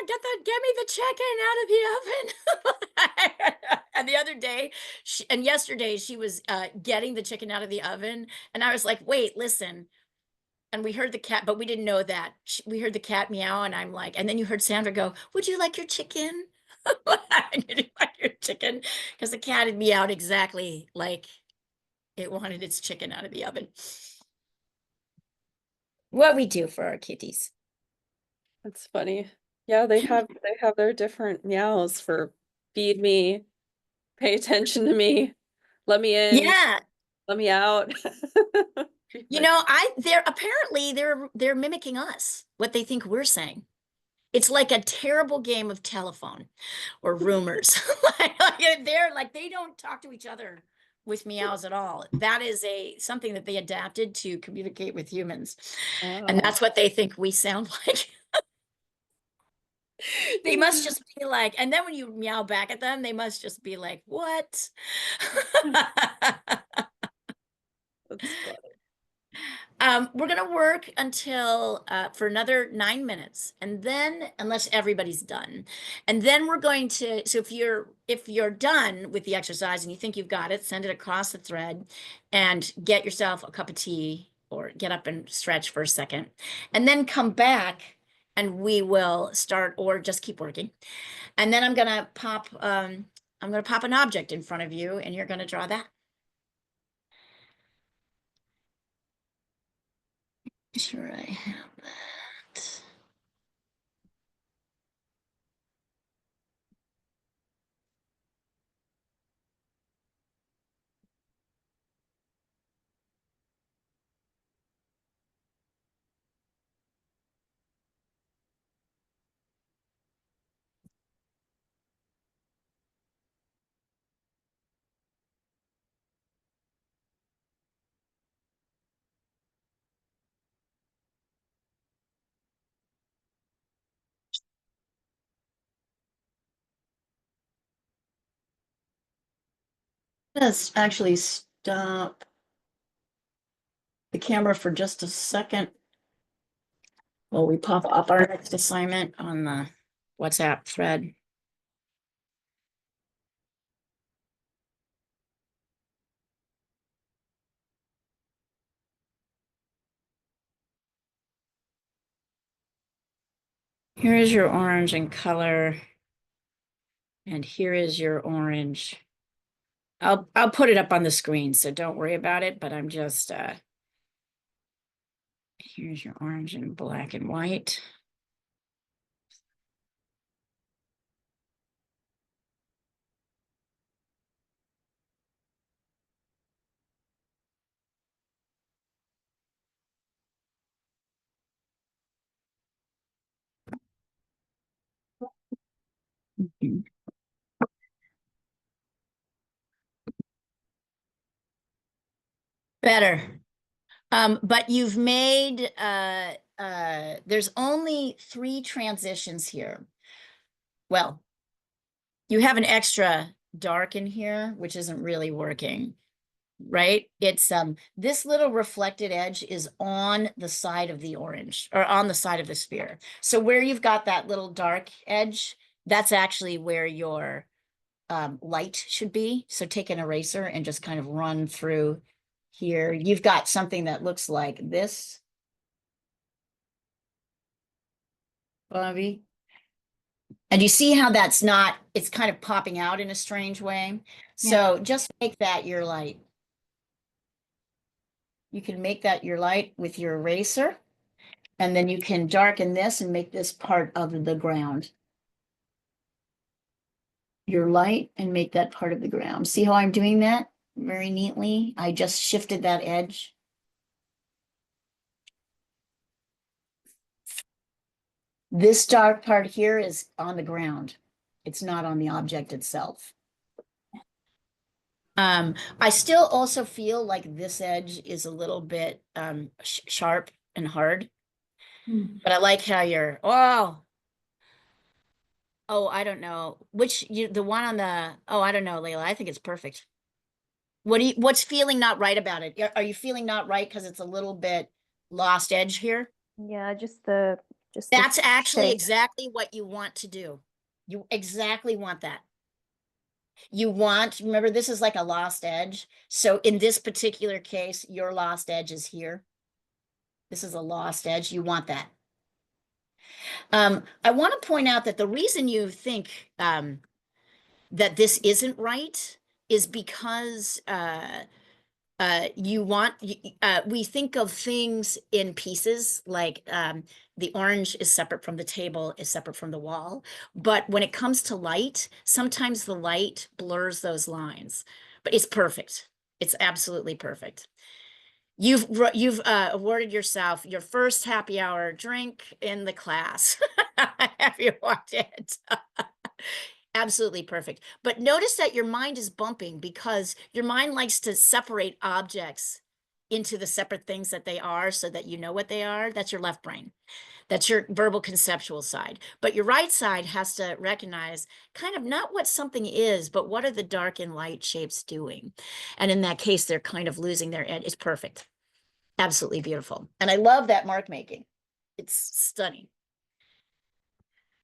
get me the chicken out of the oven. And the other day, and yesterday, she was getting the chicken out of the oven. And I was like, wait, listen. And we heard the cat, but we didn't know that. We heard the cat meow, and I'm like, and then you heard Sandra go, would you like your chicken? Did you like your chicken? Because the cat had meowed exactly like it wanted its chicken out of the oven. What we do for our kitties. That's funny. Yeah, they have their different meows for feed me, pay attention to me, let me in, Yeah. let me out. You know, they're apparently they're mimicking us, what they think we're saying. It's like a terrible game of telephone or rumors. They're like, they don't talk to each other with meows at all. That is something that they adapted to communicate with humans. And Wow. that's what they think we sound like. They must just be like, and then when you meow back at them, they must just be like, what? That's funny. We're gonna work until for another 9 minutes, and then unless everybody's done, and then we're going to. So if you're done with the exercise and you think you've got it, send it across the thread, and get yourself a cup of tea or get up and stretch for a second, and then come back, and we will start or just keep working, and then I'm gonna pop an object in front of you, and you're gonna draw that. Sure, I have that. Let's actually stop the camera for just a second while we pop up our next assignment on the WhatsApp thread. Here is your orange in color, and here is your orange. I'll put it up on the screen, so don't worry about it, but I'm just here's your orange in black and white. Better. But you've made there's only 3 transitions here. Well, you have an extra dark in here, which isn't really working, right? It's this little reflected edge is on the side of the orange or on the side of the sphere. So where you've got that little dark edge, that's actually where your light should be. So take an eraser and just kind of run through here. You've got something that looks like this, Bobby. And you see how that's not, it's kind of popping out in a strange way. So just make that your light. You can make that your light with your eraser, and then you can darken this and make this part of the ground. Your light and make that part of the ground. See how I'm doing that very neatly? I just shifted that edge. This dark part here is on the ground. It's not on the object itself. I still also feel like this edge is a little bit sharp and hard, but I like how you're, oh, I don't know. The one on the, I don't know, Layla. I think it's perfect. What's feeling not right about it? Are you feeling not right because it's a little bit lost edge here? Yeah, just the Just the That's actually shape. exactly what you want to do. You exactly want that. You want, remember, this is like a lost edge. So in this particular case, your lost edge is here. This is a lost edge. You want that. I want to point out that the reason you think that this isn't right is because we think of things in pieces, like the orange is separate from the table, is separate from the wall. But when it comes to light, sometimes the light blurs those lines, but it's perfect. It's absolutely perfect. You've awarded yourself your first happy hour drink in the class. Have you walked it? Absolutely perfect. But notice that your mind is bumping because your mind likes to separate objects into the separate things that they are so that you know what they are. That's your left brain. That's your verbal conceptual side. But your right side has to recognize kind of not what something is, but what are the dark and light shapes doing? And in that case, they're kind of losing their edge. It's perfect. Absolutely beautiful. And I love that mark making. It's stunning.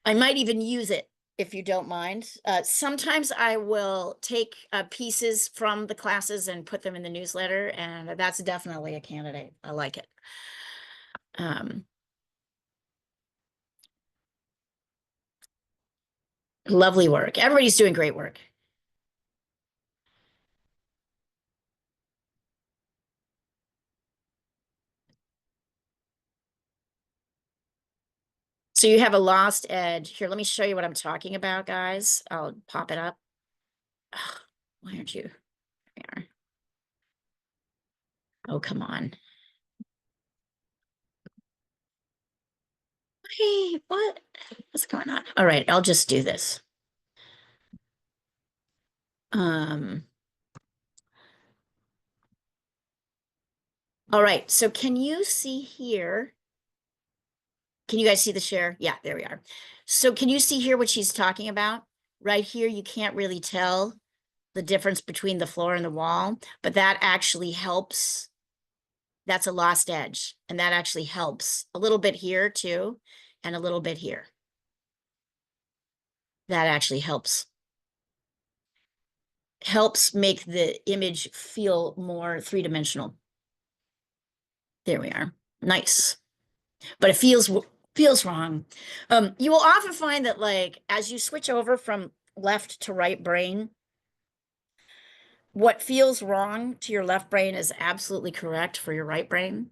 I might even use it if you don't mind. Sometimes I will take pieces from the classes and put them in the newsletter, and that's definitely a candidate. I like it. Lovely work. Everybody's doing great work. So you have a lost edge. Here, let me show you what I'm talking about, guys. I'll pop it up. Ugh, why aren't you? There. Oh, come on. Hey, what's going on? All right, I'll just do this. All right, so can you see here? Can you guys see the share? Yeah, there we are. So can you see here what she's talking about? Right here, you can't really tell the difference between the floor and the wall, but that actually helps. That's a lost edge, and that actually helps a little bit here too, and a little bit here. That actually helps make the image feel more three-dimensional. There we are. Nice. But it feels wrong. You will often find that, like, as you switch over from left to right brain, what feels wrong to your left brain is absolutely correct for your right brain.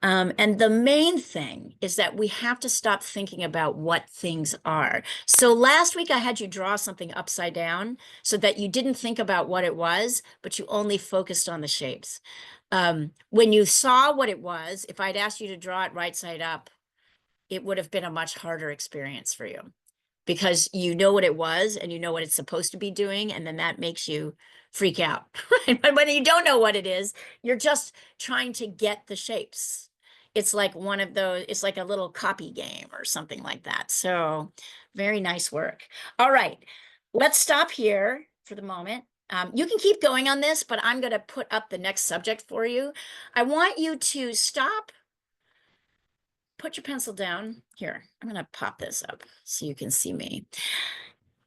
And the main thing is that we have to stop thinking about what things are. So last week I had you draw something upside down so that you didn't think about what it was, but you only focused on the shapes. When you saw what it was, if I'd asked you to draw it right side up, it would have been a much harder experience for you because you know what it was and you know what it's supposed to be doing, and then that makes you freak out. Right? But when you don't know what it is, you're just trying to get the shapes. It's like one of those, it's like a little copy game or something like that. So very nice work. All right, let's stop here for the moment. You can keep going on this, but I'm going to put up the next subject for you. I want you to stop. Put your pencil down here. I'm going to pop this up so you can see me.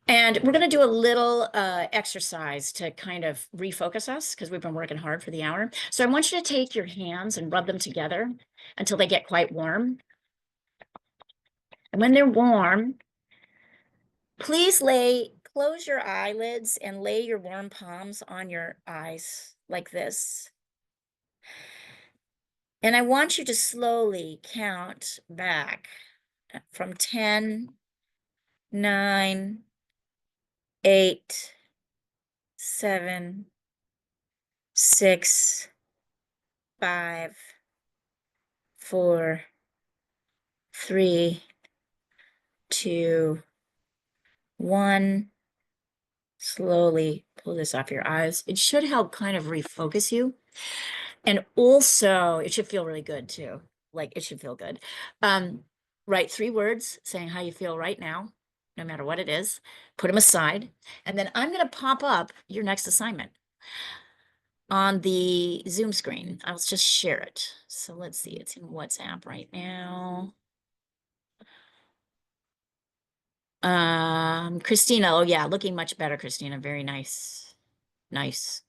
And we're going to do a little exercise to kind of refocus us because we've been working hard for the hour. So I want you to take your hands and rub them together until they get quite warm. And when they're warm, please close your eyelids and lay your warm palms on your eyes like this. And I want you to slowly count back from 10, 9, 8, 7, 6, 5, 4, 3, 2, 1. Slowly pull this off your eyes. It should help kind of refocus you. And also, it should feel really good too. Like, it should feel good. Write 3 words saying how you feel right now, no matter what it is. Put them aside. And then I'm going to pop up your next assignment on the Zoom screen. I'll just share it. So let's see, it's in WhatsApp right now. Christina, oh yeah, looking much better, Christina. Very nice. Nice.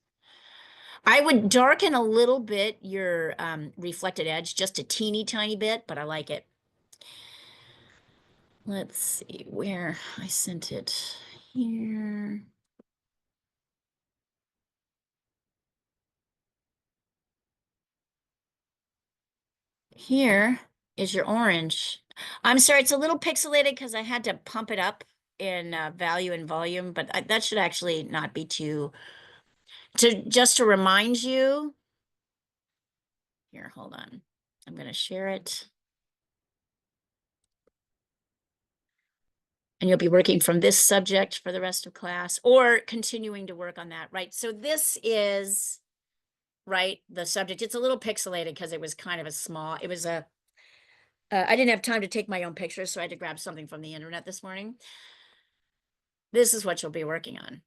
I would darken a little bit your reflected edge, just a teeny tiny bit, but I like it. Let's see where I sent it here. Here is your orange. I'm sorry, it's a little pixelated because I had to pump it up in value and volume, but that should actually not be too, just to remind you. Here, hold on. I'm going to share it. And you'll be working from this subject for the rest of class or continuing to work on that, right? So this is, right, the subject. It's a little pixelated because it was kind of a small, it was a, I didn't have time to take my own pictures, so I had to grab something from the internet this morning. This is what you'll be working on.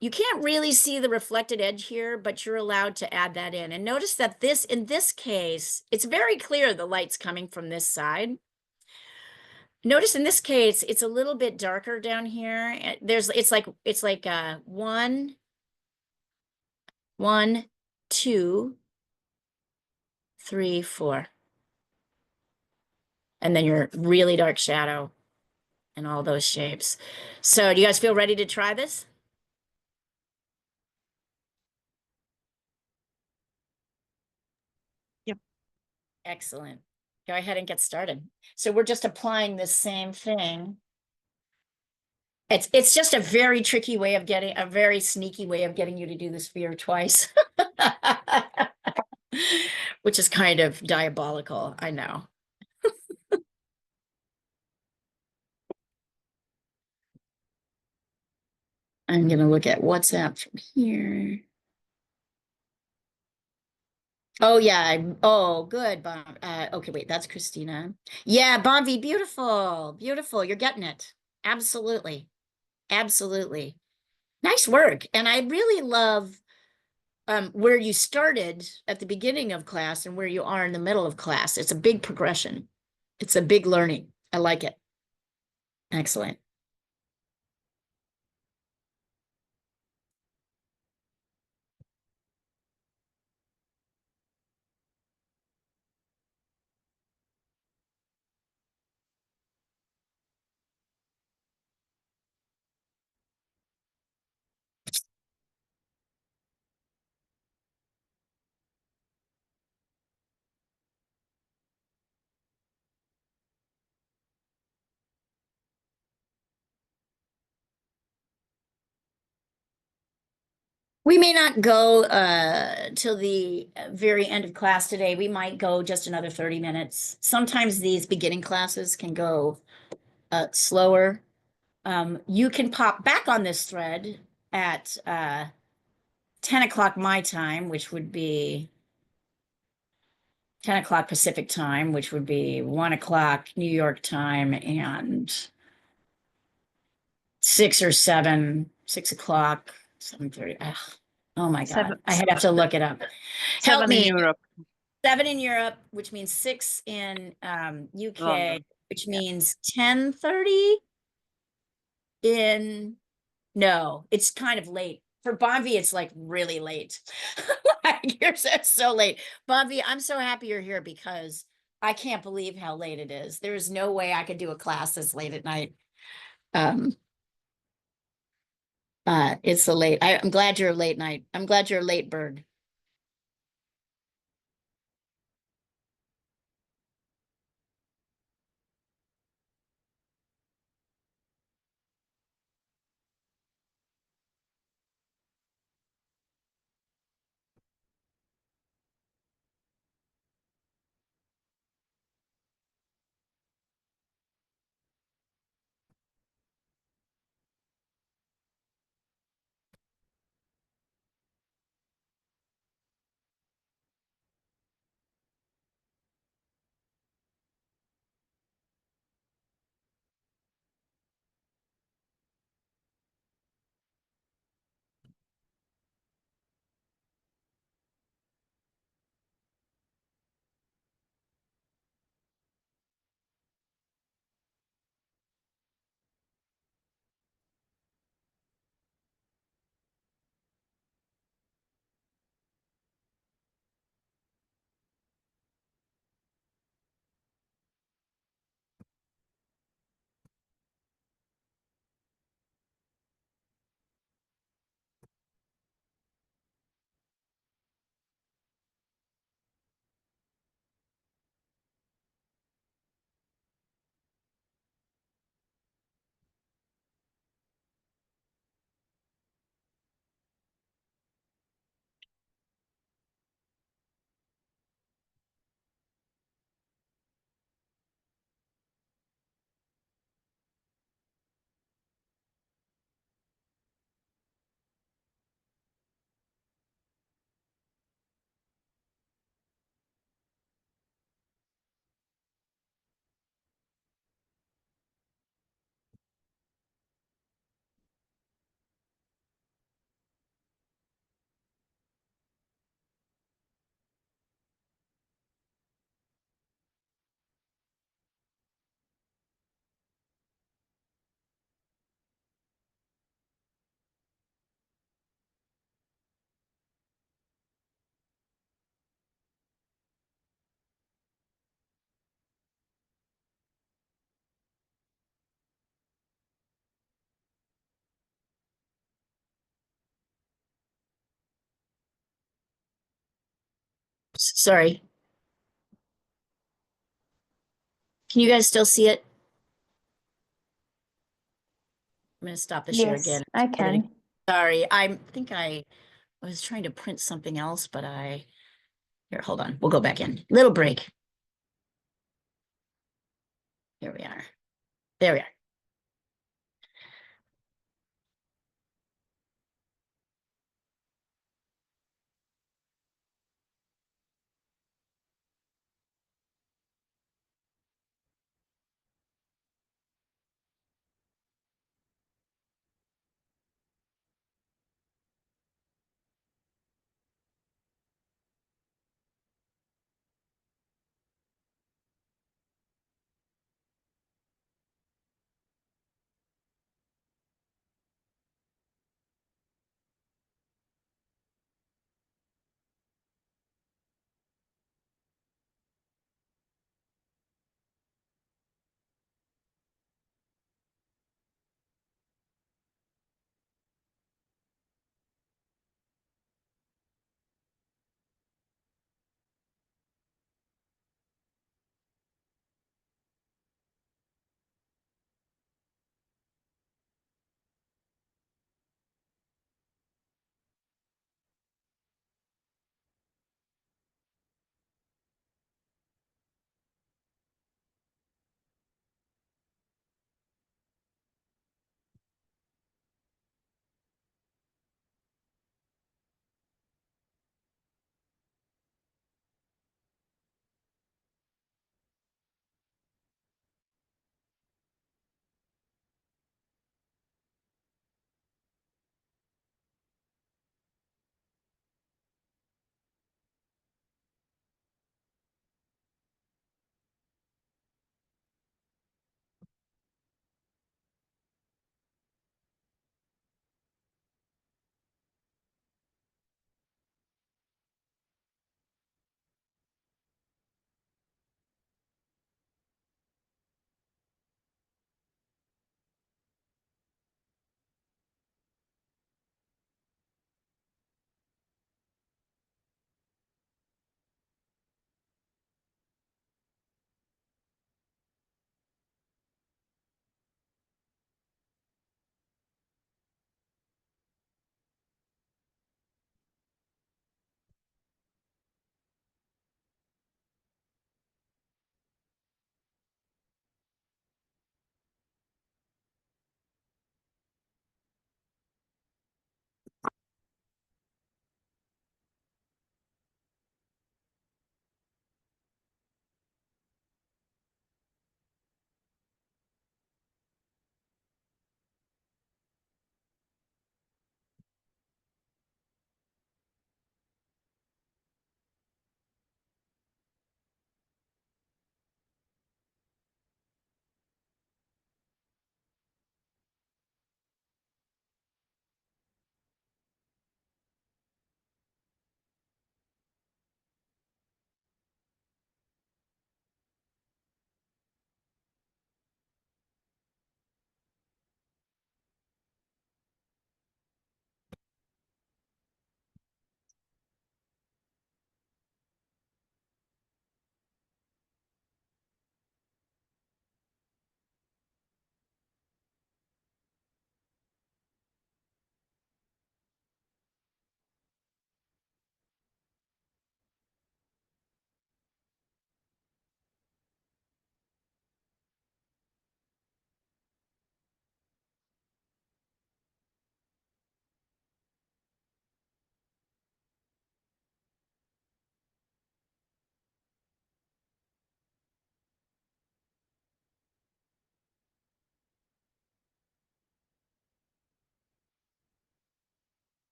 You can't really see the reflected edge here, but you're allowed to add that in. And notice that this, in this case, it's very clear the light's coming from this side. Notice in this case, it's a little bit darker down here. It's like 1, 1, 2, 3, 4. And then your really dark shadow and all those shapes. So do you guys feel ready to try this? Yep. Excellent. Go ahead and get started. So we're just applying the same thing. It's just a very tricky way of getting, a very sneaky way of getting you to do the sphere twice. Which is kind of diabolical, I know. I'm gonna look at WhatsApp from here. Oh yeah, oh good, okay, wait, that's Christina. Yeah, Bonvi, beautiful, beautiful. You're getting it. Absolutely. Absolutely. Nice work. And I really love where you started at the beginning of class and where you are in the middle of class. It's a big progression. It's a big learning. I like it. Excellent. We may not go till the very end of class today. We might go just another 30 minutes. Sometimes these beginning classes can go slower. You can pop back on this thread at 10 o'clock my time, which would be 10 o'clock Pacific time, which would be 1 o'clock New York time, and 6 or 7, 6 o'clock, 7:30. Oh my God, I have to look it up. Help 7 in me. Europe. 7 in Europe, which means 6 in UK, London. which means 10:30 in, no, it's kind of late. For Bonvi, it's like really late. Like you're so late. Bonvi, I'm so happy you're here because I can't believe how late it is. There is no way I could do a class this late at night. It's so late. I'm glad you're a late night. I'm glad you're a late bird. Sorry. Can you guys still see it? I'm gonna stop the share Yes, again. I We're gonna- can. Sorry, I think I was trying to print something else, but here, hold on. We'll go back in. Little break. Here we are. There we are.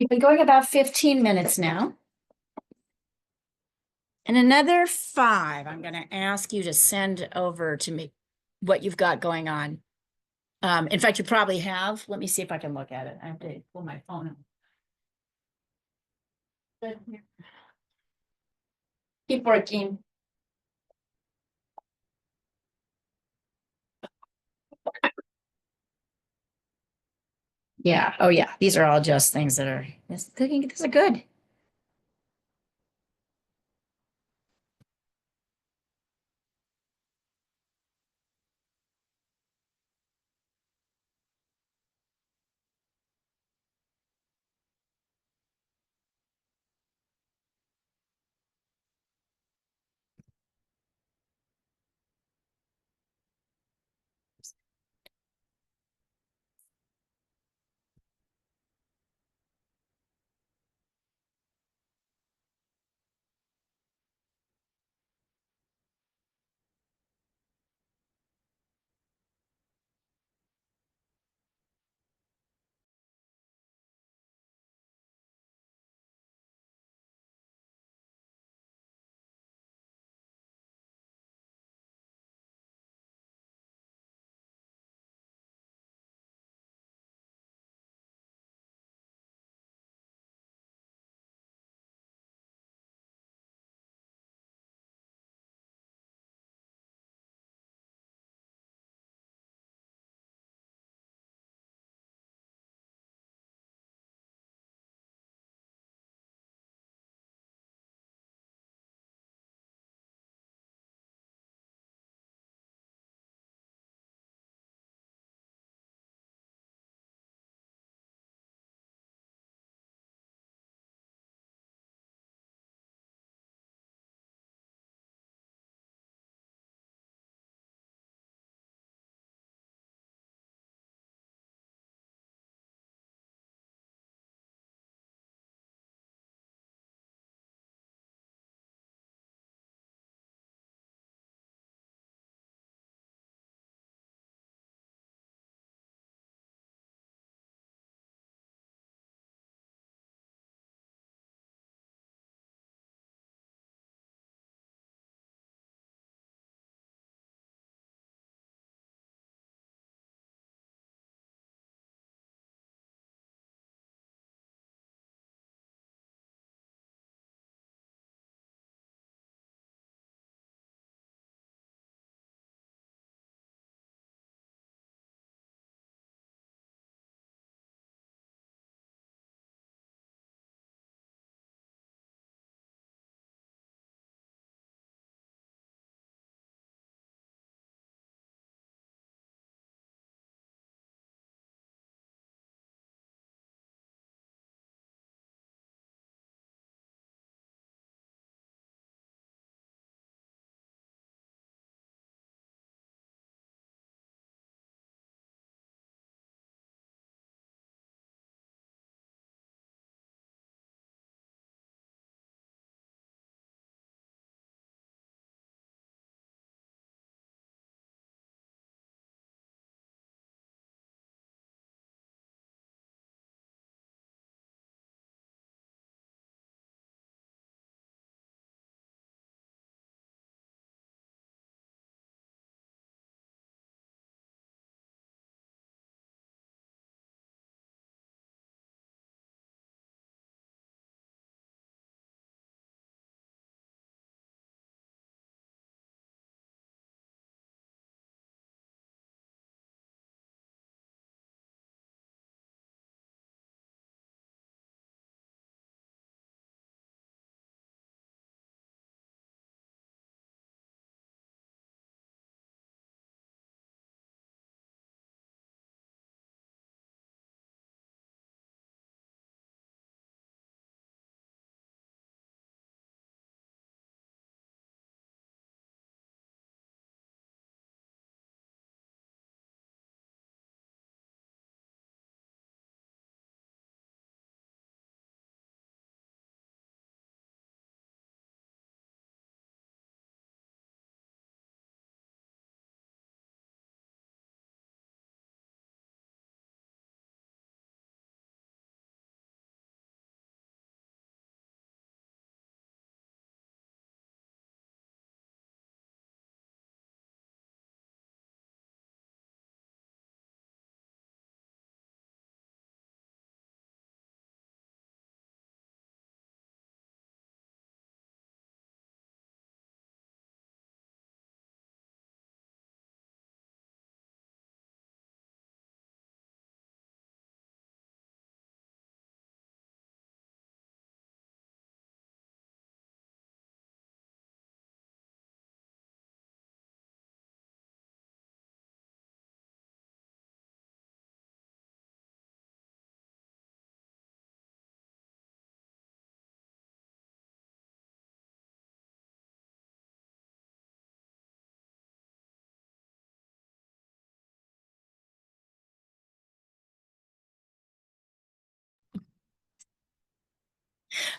We've been going about 15 minutes now. And another 5, I'm going to ask you to send over to me what you've got going on. In fact, you probably have. Let me see if I can look at it. I have to pull my phone out. Keep working. Yeah. Oh, yeah. These are all just things that are, these are good.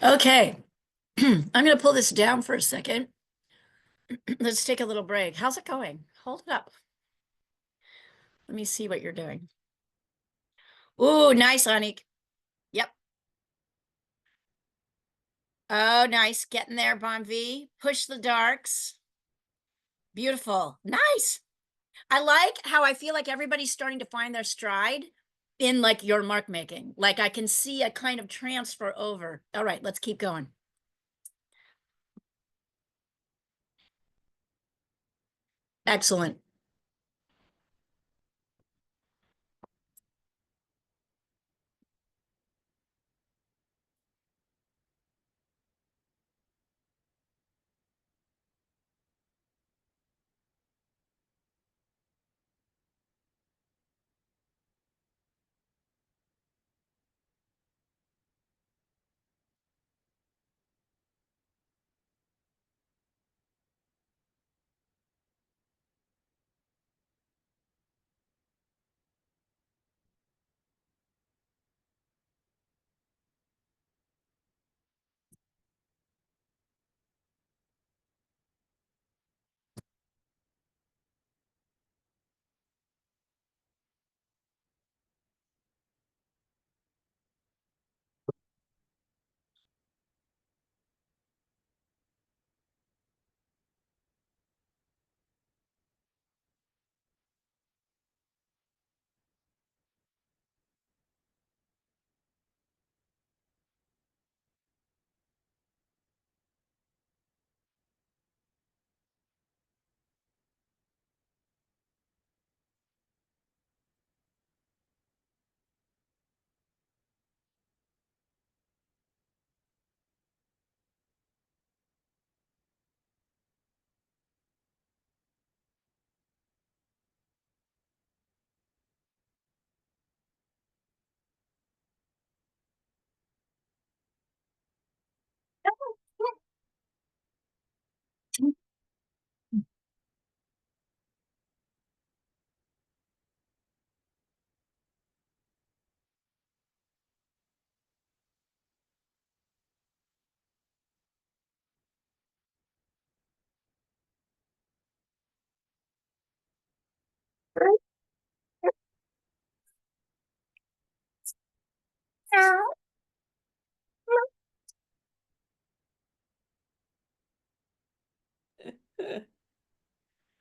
Okay. I'm going to pull this down for a second. Let's take a little break. How's it going? Hold it up. Let me see what you're doing. Ooh, nice, Anik. Yep. Oh, nice. Getting there, Bon V. Push the darks. Beautiful. Nice. I like how I feel like everybody's starting to find their stride in like your mark making. Like I can see a kind of transfer over. All right, let's keep going. Excellent.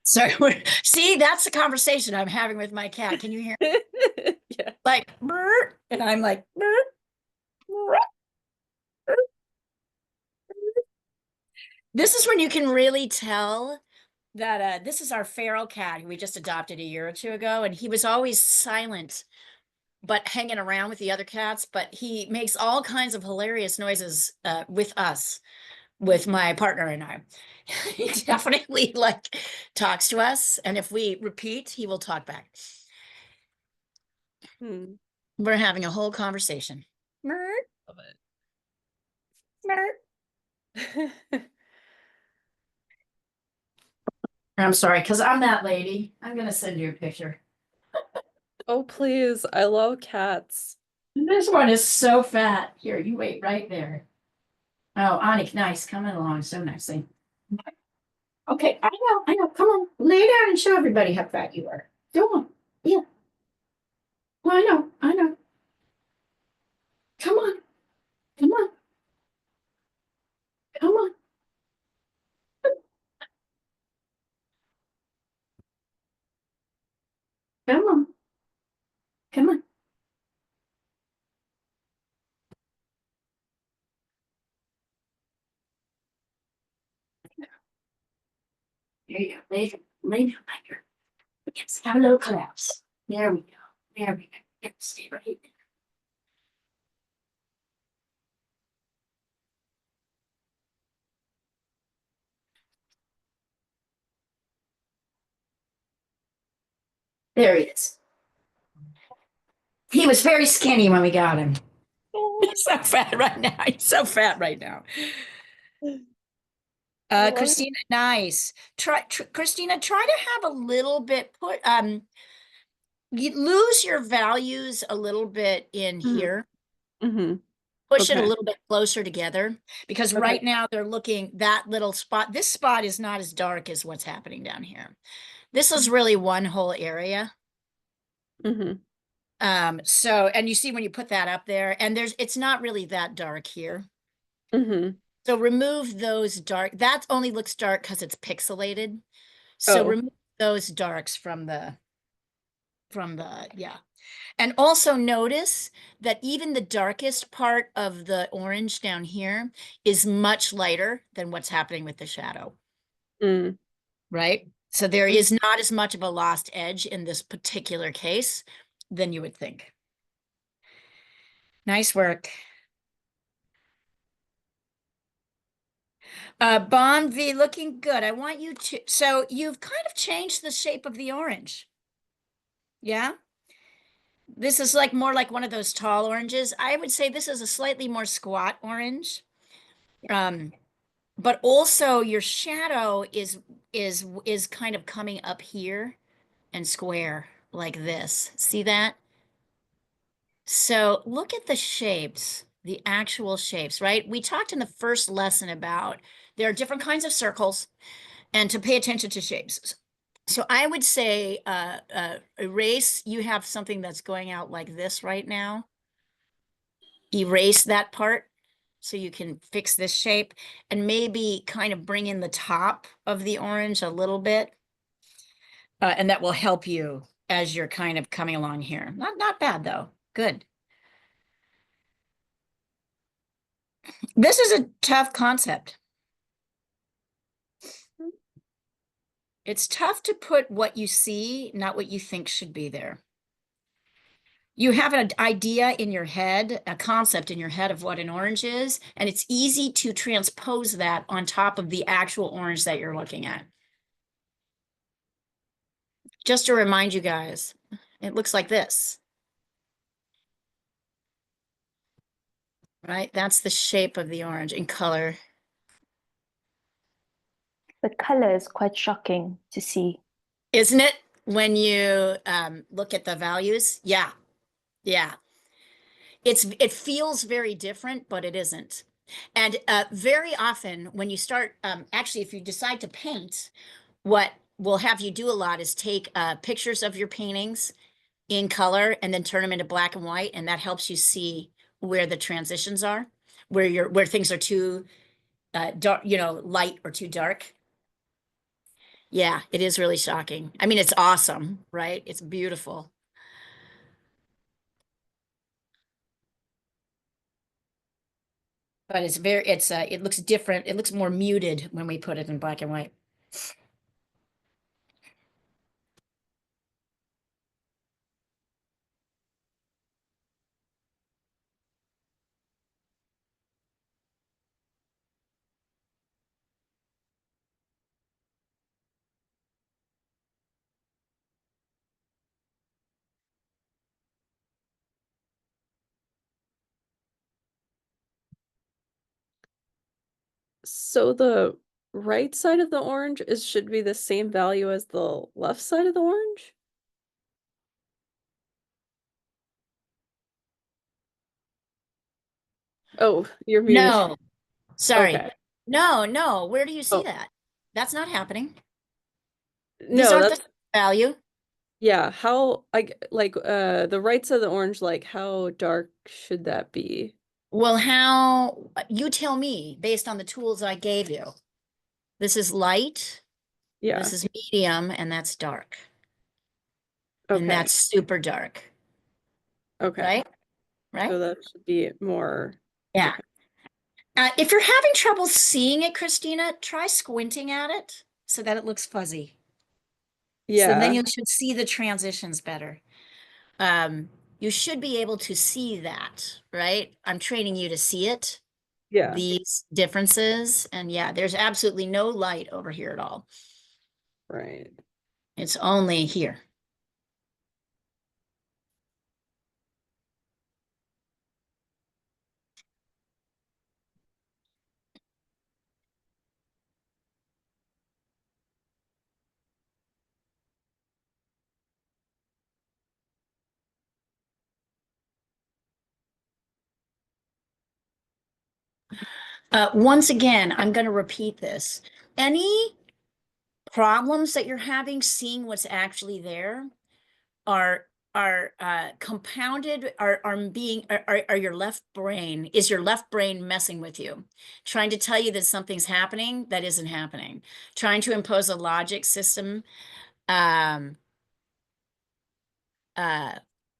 Sorry, see, that's the conversation I'm having with my cat. Can you hear? Yeah. Like, "Brr," and I'm like, "Brr, brr." This is when you can really tell that this is our feral cat who we just adopted a year or two ago, and he was always silent but hanging around with the other cats, but he makes all kinds of hilarious noises with us, with my partner and I. He definitely like talks to us, and if we repeat, he will talk back. Hmm. We're having a whole conversation. Mert, Love mert. it. I'm sorry, because I'm that lady. I'm gonna send you a picture. Oh, please. I love cats. This one is so fat. Here, you wait right there. Oh, Anik, nice, coming along so nicely. Okay, I know. Come on, lay down and show everybody how fat you are. Go on. Yeah. Well, I know. Come on, come on, come on, come on, come on. There you go. Lay down, Tiger. Yes, have a little collapse. There we go. There we go. Yep, stay right there. There he is. He was very skinny when we got him. He's so fat right now. He's so fat right now. I love it. Christina, nice. Christina, try to have a little bit you lose your values a little bit in Mhm. here. Mhm. Push it a Okay. little bit closer together because Okay. right now they're looking that little spot. This spot is not as dark as what's happening down here. This is really one whole area. Mm-hmm. So, and you see when you put that up there, and it's not really that dark here. Mm-hmm. So remove those dark, that only looks dark because it's pixelated. So Oh. remove those darks yeah. And also notice that even the darkest part of the orange down here is much lighter than what's happening with the shadow, Mm. right? So there is not as much of a lost edge in this particular case than you would think. Nice work. Bond V looking good. I want you to, so you've kind of changed the shape of the orange. Yeah? This is like more like one of those tall oranges. I would say this is a slightly more squat orange. But also your shadow is kind of coming up here and square like this. See that? So look at the shapes, the actual shapes, right? We talked in the first lesson about there are different kinds of circles and to pay attention to shapes. So I would say erase, you have something that's going out like this right now. Erase that part so you can fix this shape and maybe kind of bring in the top of the orange a little bit. And that will help you as you're kind of coming along here. Not bad though. Good. This is a tough concept. It's tough to put what you see, not what you think should be there. You have an idea in your head, a concept in your head of what an orange is, and it's easy to transpose that on top of the actual orange that you're looking at. Just to remind you guys, it looks like this, right? That's the shape of the orange in color. The color is quite shocking to see. Isn't it? When you look at the values? Yeah, yeah. It feels very different, but it isn't. And very often when you start, actually, if you decide to paint, what we'll have you do a lot is take pictures of your paintings in color and then turn them into black and white, and that helps you see where the transitions are, where things are too dark, light or too dark. Yeah, it is really shocking. I mean, it's awesome, right? It's beautiful. But it looks different. It looks more muted when we put it in black and white. So the right side of the orange should be the same value as the left side of the orange? Oh, you're muted. No, sorry. Okay. No. Where do you see Oh, that? That's not happening. These no, aren't that's the value. yeah, how like the right side of the orange, like how dark should that be? Well, how you tell me based on the tools I gave you. This is light, Yeah. this is medium, and that's dark. And Okay. that's super dark, Okay. right? Right? So that should be more. Yeah. Okay. If you're having trouble seeing it, Christina, try squinting at it so that it looks fuzzy. So then Yeah. you should see the transitions better. Um, you should be able to see that, right? I'm training you to see it, Yeah. these differences. And yeah, there's absolutely no light over here at all. Right. It's only here. Once again, I'm going to repeat this. Any problems that you're having seeing what's actually there are compounded, are your left brain, is your left brain messing with you, trying to tell you that something's happening that isn't happening, trying to impose a logic system.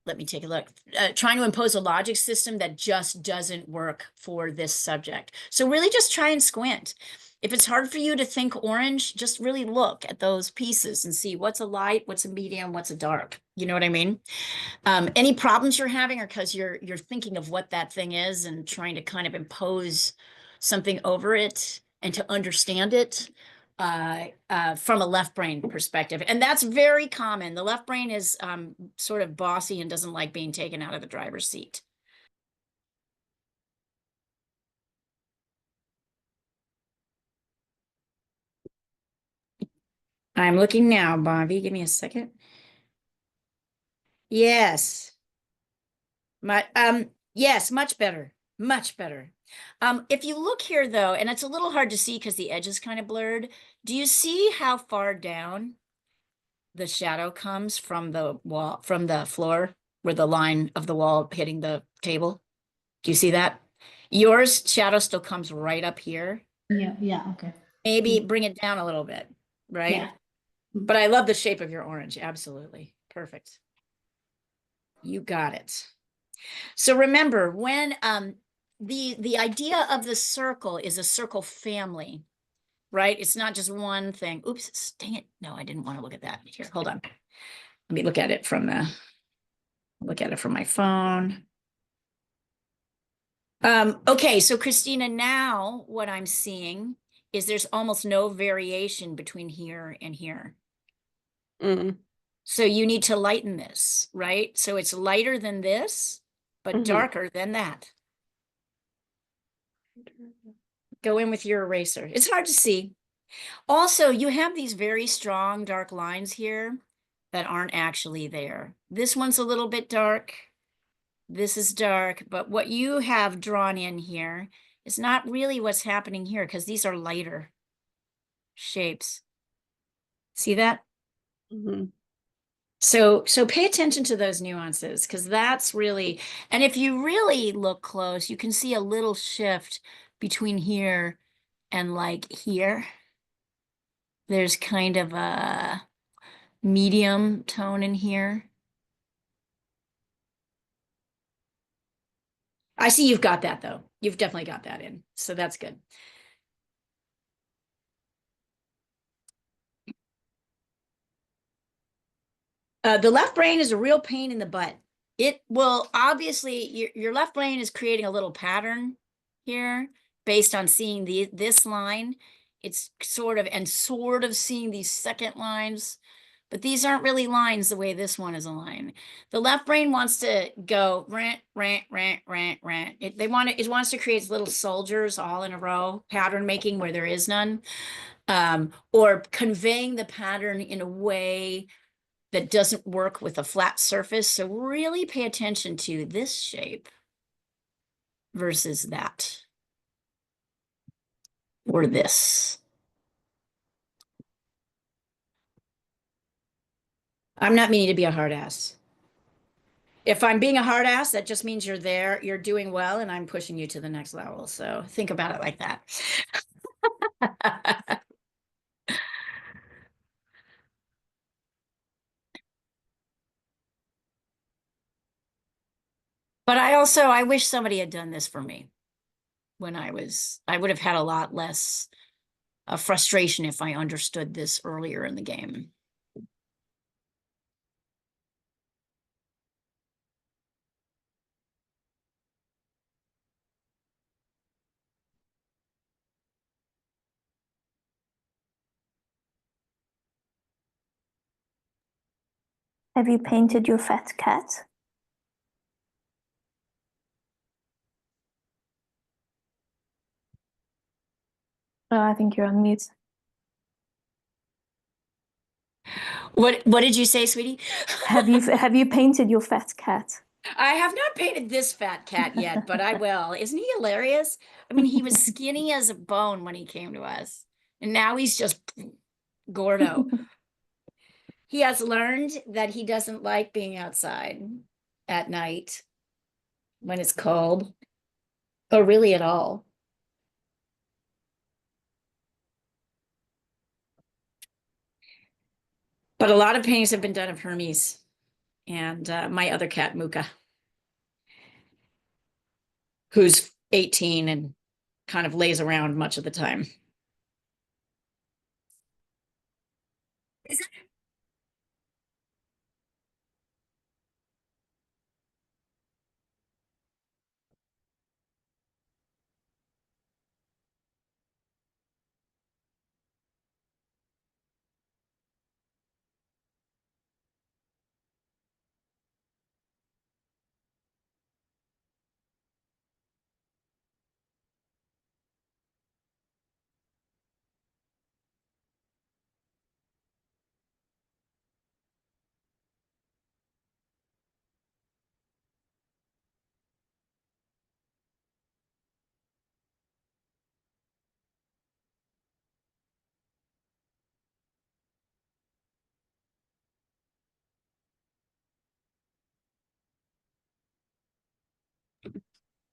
Let me take a look. Trying to impose a logic system that just doesn't work for this subject. So really just try and squint. If it's hard for you to think orange, just really look at those pieces and see what's a light, what's a medium, what's a dark. You know what I mean? Any problems you're having are because you're thinking of what that thing is and trying to kind of impose something over it and to understand it from a left brain perspective. And that's very common. The left brain is sort of bossy and doesn't like being taken out of the driver's seat. I'm looking now, Bobby. Give me a second. Yes. Yes, much better. Much better. If you look here though, and it's a little hard to see because the edge is kind of blurred, do you see how far down the shadow comes from the wall, from the floor, where the line of the wall hitting the table? Do you see that? Yours shadow still comes right up here. Yeah, okay. Maybe bring it down a little bit, right? Yeah. But I love the shape of your orange. Absolutely. Perfect. You got it. So remember, when the idea of the circle is a circle family, right? It's not just one thing. Oops, dang it. No, I didn't want to look at that. Here, hold on. Let me look at it from my phone. Okay, so Christina, now what I'm seeing is there's almost no variation between here and here. Mm. So you need to lighten this, right? So it's lighter than this, but Mhm. darker than that. Go in with your eraser. It's hard to see. Also, you have these very strong dark lines here that aren't actually there. This one's a little bit dark. This is dark, but what you have drawn in here is not really what's happening here because these are lighter shapes. See that? Mhm. So pay attention to those nuances because that's really, and if you really look close, you can see a little shift between here and like here. There's kind of a medium tone in here. I see you've got that though. You've definitely got that in. So that's good. The left brain is a real pain in the butt. It will obviously, your left brain is creating a little pattern here based on seeing this line. It's sort of seeing these second lines, but these aren't really lines the way this one is a line. The left brain wants to go rant, rant, rant, rant, rant. It wants to create little soldiers all in a row, pattern making where there is none, or conveying the pattern in a way that doesn't work with a flat surface. So really pay attention to this shape versus that, or this. I'm not meaning to be a hard ass. If I'm being a hard ass, that just means you're there, you're doing well, and I'm pushing you to the next level. So think about it like that. But I wish somebody had done this for me when I would have had a lot less frustration if I understood this earlier in the game. Have you painted your fat cat? Oh, I think you're on mute. What did you say, sweetie? Have you painted your fat cat? I have not painted this fat cat yet, but I will. Isn't he hilarious? I mean, he was skinny as a bone when he came to us, and now he's just gordo. He has learned that he doesn't like being outside at night when it's cold, or really at all. But a lot of paintings have been done of Hermes and my other cat, Muka, who's 18 and kind of lays around much of the time.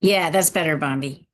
Yeah, that's better, Bombi.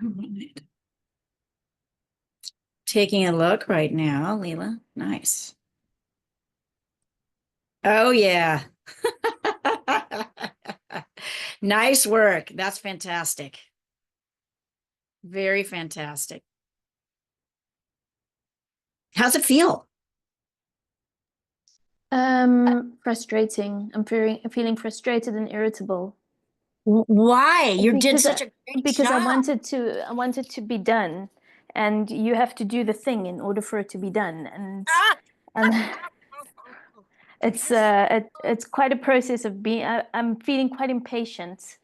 All right. Taking a look right now, Leela. Nice. Oh, yeah. Nice work. That's fantastic. Very fantastic. How's it feel? Frustrating. I'm feeling frustrated and irritable Why? You did because such a great because job. I wanted to be done, and you have to do the thing in order for it to be done, and Ah! and it's quite a process of being. I'm feeling quite impatient.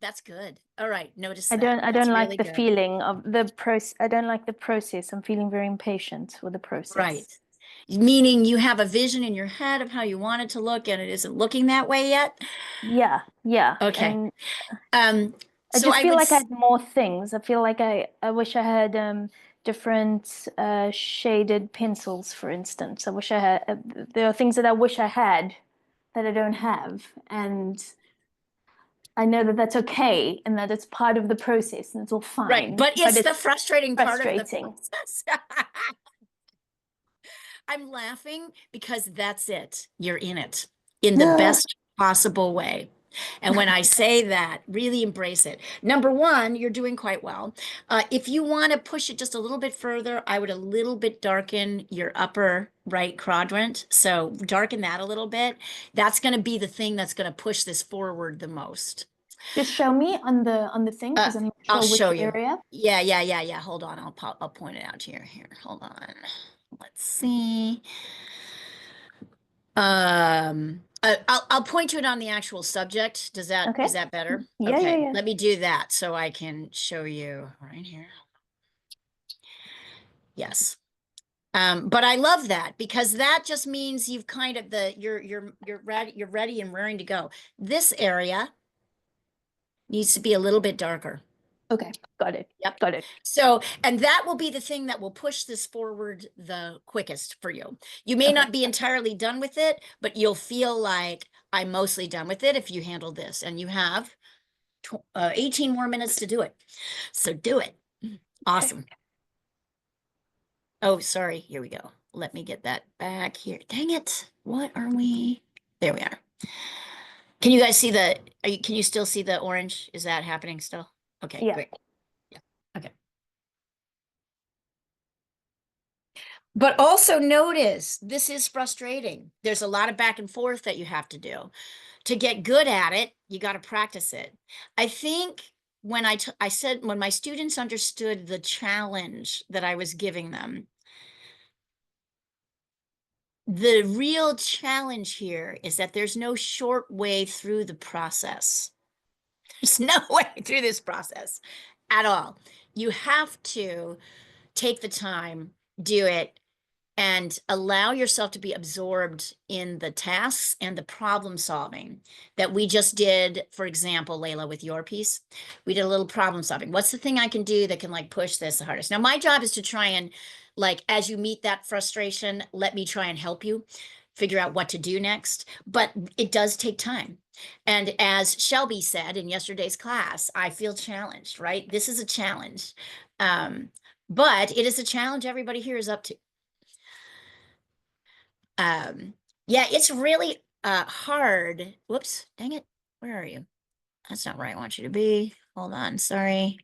That's good. All right, notice I that. don't That's like really the good. feeling of the process. I don't like the process. I'm feeling very impatient with the process. Right. Meaning you have a vision in your head of how you want it to look and it isn't looking that way yet. Yeah, yeah. Okay. And I So just I feel would like I had more things. I feel like I wish I had different shaded pencils, for instance. I wish I had there are things that I wish I had that I don't have. And I know that that's okay and that it's part of the process and it's all fine. Right, but it's the it's frustrating part of the frustrating. process. I'm laughing because that's it. You're in it in the best possible way. And when I say that, really embrace it. Number one, you're doing quite well. If you want to push it just a little bit further, I would a little bit darken your upper right quadrant. So darken that a little bit. That's going to be the thing that's going to push this forward the most. Just show me on the thing because I'm not sure I'll show which you. area. Yeah. Hold on. I'll point it out to you here. Hold on. Let's see. I'll point to it on the actual subject. Is that better? Yeah, Okay, yeah. let me do that so I can show you right here. Yes. But I love that because that just means you've kind of you're ready and raring to go. This area needs to be a little bit darker. Okay, got it. Yep. Got it. So, and that will be the thing that will push this forward the quickest for you. You may not be entirely done with it, but you'll feel like I'm mostly done with it if you handle this. And you have 18 more minutes to do it. So do it. Awesome. Oh, sorry. Here we go. Let me get that back here. Dang it. What are we? There we are. Can you guys see can you still see the orange? Is that happening still? Okay, Yeah. great. Yeah. Okay. But also notice this is frustrating. There's a lot of back and forth that you have to do. To get good at it, you got to practice it. I think when I said when my students understood the challenge that I was giving them, the real challenge here is that there's no short way through the process. There's no way through this process at all. You have to take the time, do it, and allow yourself to be absorbed in the tasks and the problem solving that we just did. For example, Layla, with your piece, we did a little problem solving. What's the thing I can do that can like push this the hardest? Now, my job is to try and like, as you meet that frustration, let me try and help you figure out what to do next. But it does take time. And as Shelby said in yesterday's class, I feel challenged, right? This is a challenge. But it is a challenge everybody here is up to. Yeah, it's really hard. Whoops, dang it. Where are you? That's not where I want you to be. Hold on, sorry.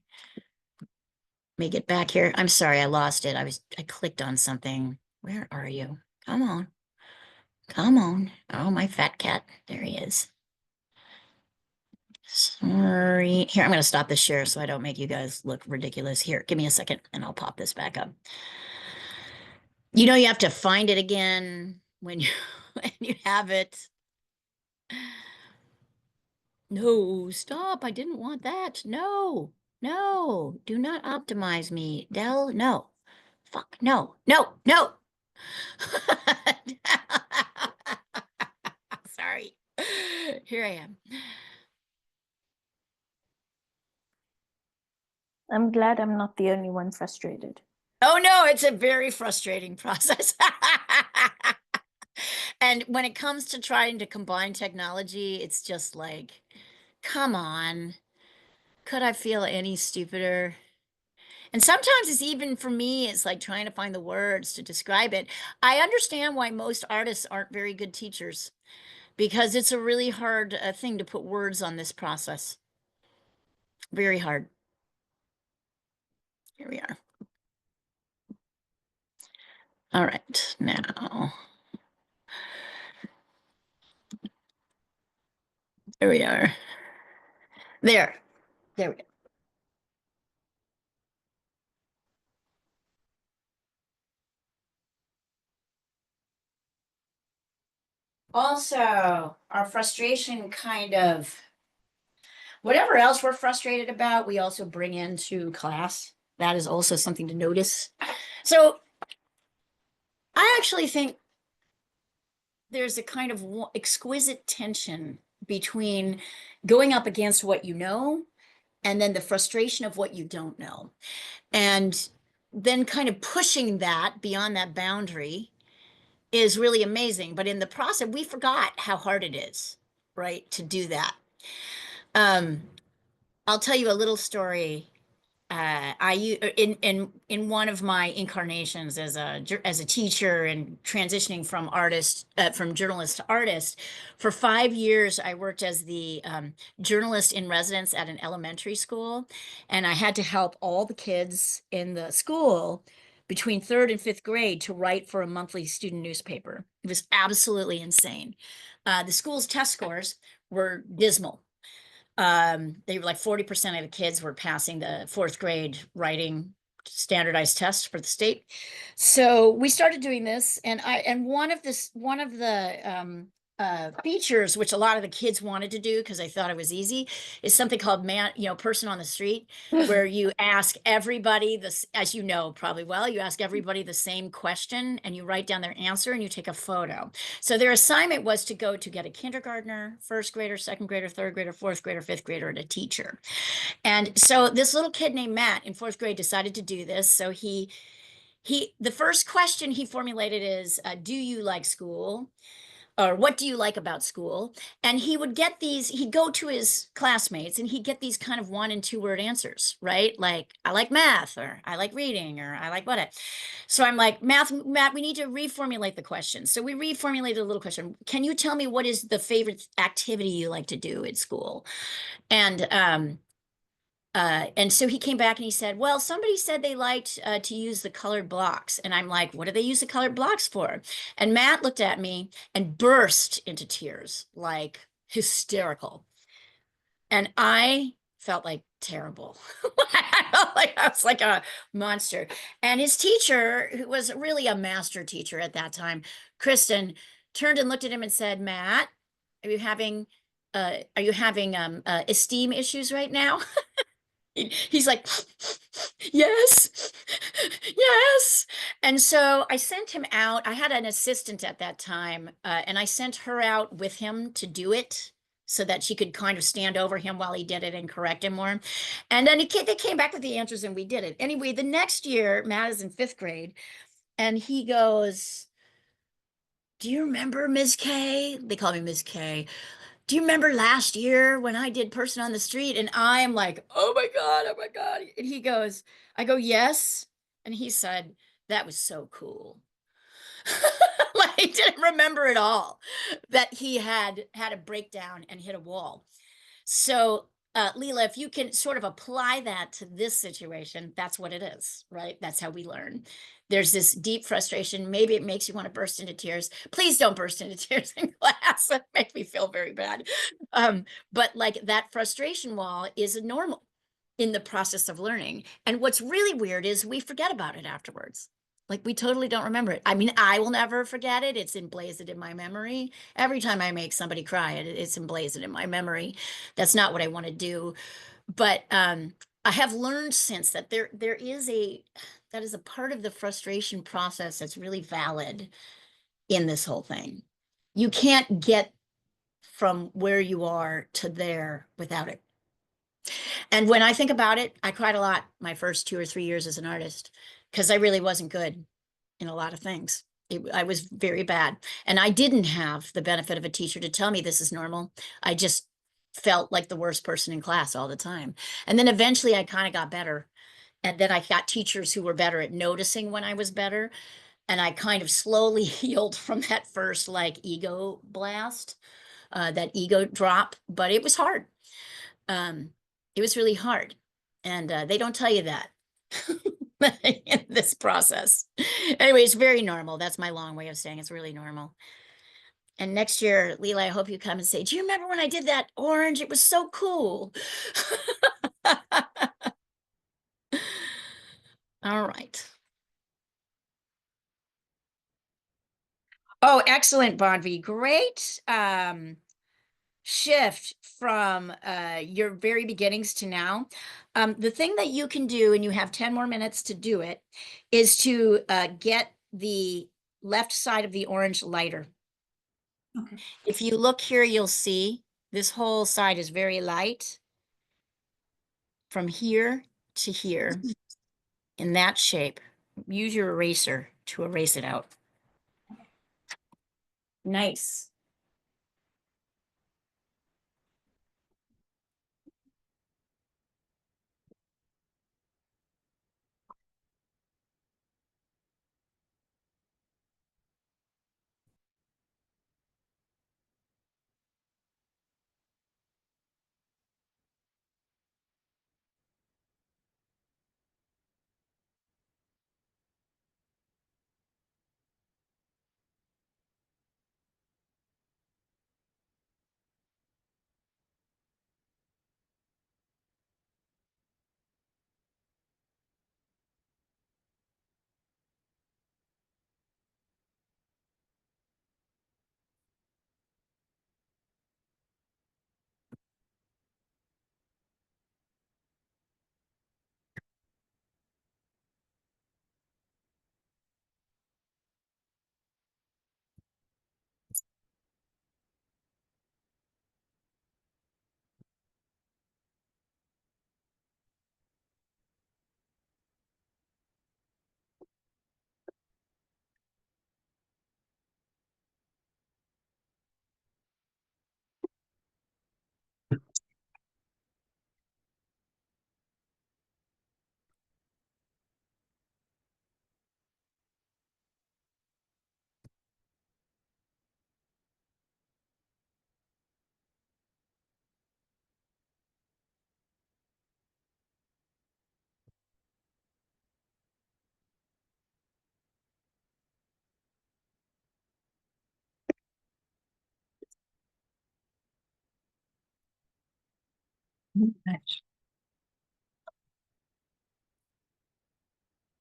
Let me get back here. I'm sorry, I lost it. I clicked on something. Where are you? Come on. Come on. Oh, my fat cat. There he is. Sorry. Here, I'm going to stop this share so I don't make you guys look ridiculous. Here, give me a second and I'll pop this back up. You know, you have to find it again when you when you have it. No, stop. I didn't want that. No, do not optimize me. Dell, no. Fuck, no. Sorry. Here I am. I'm glad I'm not the only one frustrated. Oh no, it's a very frustrating process. And when it comes to trying to combine technology, it's just like, come on. Could I feel any stupider? And sometimes it's even for me, it's like trying to find the words to describe it. I understand why most artists aren't very good teachers because it's a really hard thing to put words on this process. Very hard. Here we are. All right, now. There we are. There we go. Also, our frustration kind of, whatever else we're frustrated about, we also bring into class. That is also something to notice. So I actually think there's a kind of exquisite tension between going up against what you know and then the frustration of what you don't know. And then kind of pushing that beyond that boundary is really amazing. But in the process, we forgot how hard it is, right, to do that. I'll tell you a little story. In one of my incarnations as a teacher and transitioning from journalist to artist, for 5 years I worked as the journalist in residence at an elementary school, and I had to help all the kids in the school between third and fifth grade to write for a monthly student newspaper. It was absolutely insane. The school's test scores were dismal. They were like 40% of the kids were passing the fourth grade writing standardized test for the state. So we started doing this, and one of the features which a lot of the kids wanted to do because they thought it was easy is something called person on the street, where you ask everybody this, as you know probably well, you ask everybody the same question and you write down their answer and you take a photo. So their assignment was to go to get a kindergartner, first grader, second grader, third grader, fourth grader, fifth grader, and a teacher. And so this little kid named Matt in fourth grade decided to do this. So the first question he formulated is, do you like school? Or what do you like about school? And he would get these, he'd go to his classmates and he'd get these kind of 1 and 2 word answers, right? Like, I like math, or I like reading, or I like what. So I'm like, Matt, we need to reformulate the question. So we reformulated a little question. Can you tell me what is the favorite activity you like to do at school? And so he came back and he said, well, somebody said they liked to use the colored blocks. And I'm like, what do they use the colored blocks for? And Matt looked at me and burst into tears, like hysterical. And I felt like terrible. I felt like I was like a monster. And his teacher, who was really a master teacher at that time, Kristen, turned and looked at him and said, Matt, are you having esteem issues right now? He's like, yes, yes. And so I sent him out. I had an assistant at that time, and I sent her out with him to do it so that she could kind of stand over him while he did it and correct him more. And then they came back with the answers and we did it. Anyway, the next year, Matt is in fifth grade, and he goes, do you remember Ms. K? They call me Ms. K. Do you remember last year when I did Person on the Street? And I am like, oh my God, oh my God. And he goes, I go, yes. And he said, that was so cool. Like, he didn't remember at all that he had a breakdown and hit a wall. So, Leela, if you can sort of apply that to this situation, that's what it is, right? That's how we learn. There's this deep frustration. Maybe it makes you want to burst into tears. Please don't burst into tears in class. That makes me feel very bad. But like that frustration wall is normal in the process of learning. And what's really weird is we forget about it afterwards. Like, we totally don't remember it. I mean, I will never forget it. It's emblazoned in my memory. Every time I make somebody cry, it's emblazoned in my memory. That's not what I want to do. But I have learned since that that is a part of the frustration process that's really valid in this whole thing. You can't get from where you are to there without it. And when I think about it, I cried a lot my first 2 or 3 years as an artist because I really wasn't good in a lot of things. I was very bad. And I didn't have the benefit of a teacher to tell me this is normal. I just felt like the worst person in class all the time. And then eventually I kind of got better. And then I got teachers who were better at noticing when I was better. And I kind of slowly healed from that first like ego blast, that ego drop, but it was hard. It was really hard. And they don't tell you that in this process. Anyway, it's very normal. That's my long way of saying it's really normal. And next year, Leela, I hope you come and say, do you remember when I did that orange? It was so cool. All right. Oh, excellent, Bonvi. Great shift from your very beginnings to now. The thing that you can do, and you have 10 more minutes to do it, is to get the left side of the orange lighter. Okay. If you look here, you'll see this whole side is very light. From here to here, in that shape. Use your eraser to erase it out. Nice.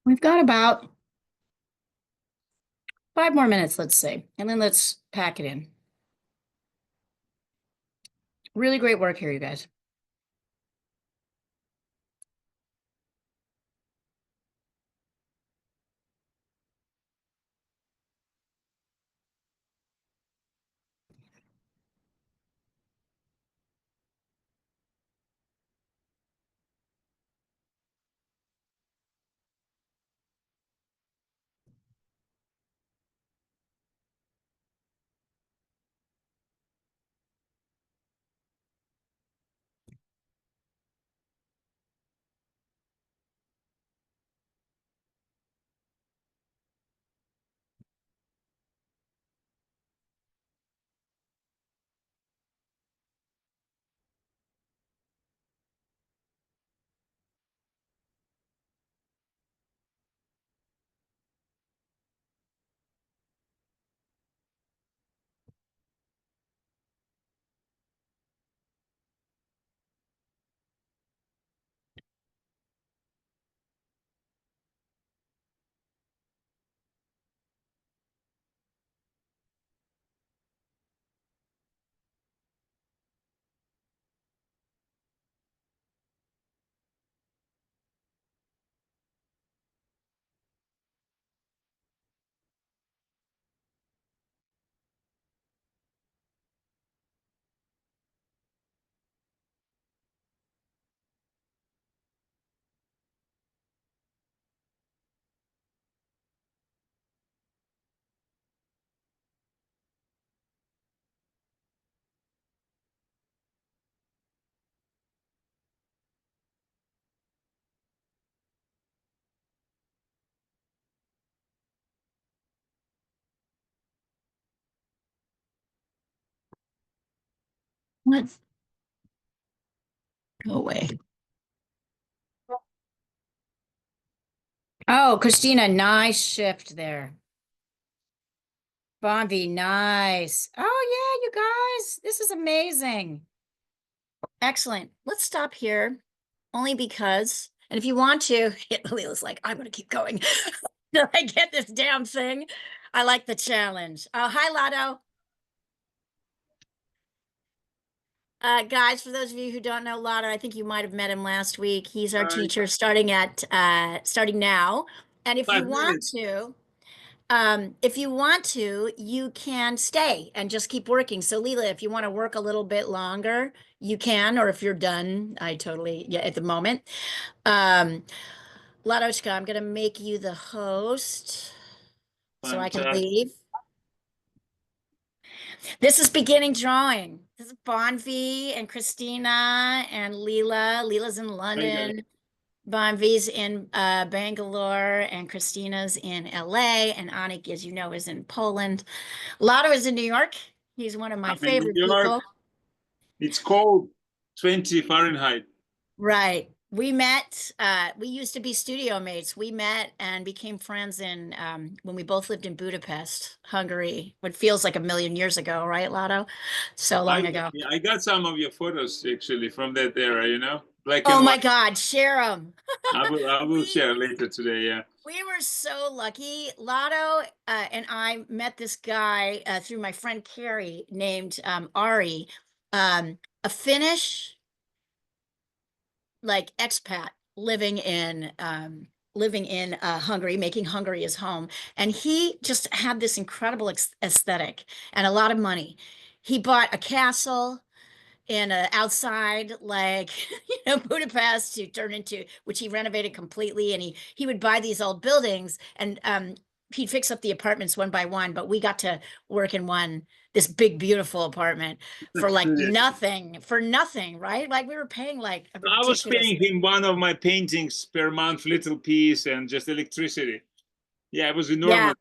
We've got about 5 more minutes, let's say, and then let's pack it in. Really great work here, you guys. Let's go away. Oh, Christina, nice shift there. Bonvi, nice. Oh, yeah, you guys, this is amazing. Excellent. Let's stop here only because, and if you want to, Leela's like, I'm going to keep going. Till I get this damn thing. I like the challenge. Oh, hi, Lotto. Guys, for those of you who don't know Lotto, I think you might have met him last week. He's our teacher starting now. And if you want to, you can stay and just keep working. So Leela, if you want to work a little bit longer, you can, or if you're done, yeah, at the moment. Latochka, I'm gonna make you the host so I can leave. This is beginning drawing. This is Bonvi and Christina and Leela. Leela's in London. Bonvi's in Bangalore, and Christina's in LA, and Anik, as you know, is in Poland. Lotto is in New York. He's one of my favorite people. It's cold, 20 Fahrenheit. Right. We met, we used to be studio mates. We met and became friends in when we both lived in Budapest, Hungary, what feels like a million years ago, right, Lotto? So long ago. Yeah, I got some of your photos actually from that era, you know? Oh my God, share them. I will share later today, yeah. We were so lucky. Lotto and I met this guy through my friend Carrie named Ari, a Finnish like expat living in Hungary, making Hungary his home. And he just had this incredible aesthetic and a lot of money. He bought a castle in outside like Budapest to turn into, which he renovated completely, and he would buy these old buildings and he'd fix up the apartments one by one, but we got to work in this big beautiful apartment for like nothing, right? Like we were paying like I was paying him one of my paintings per month, little piece, and just electricity. Yeah, it was enormous. Yeah.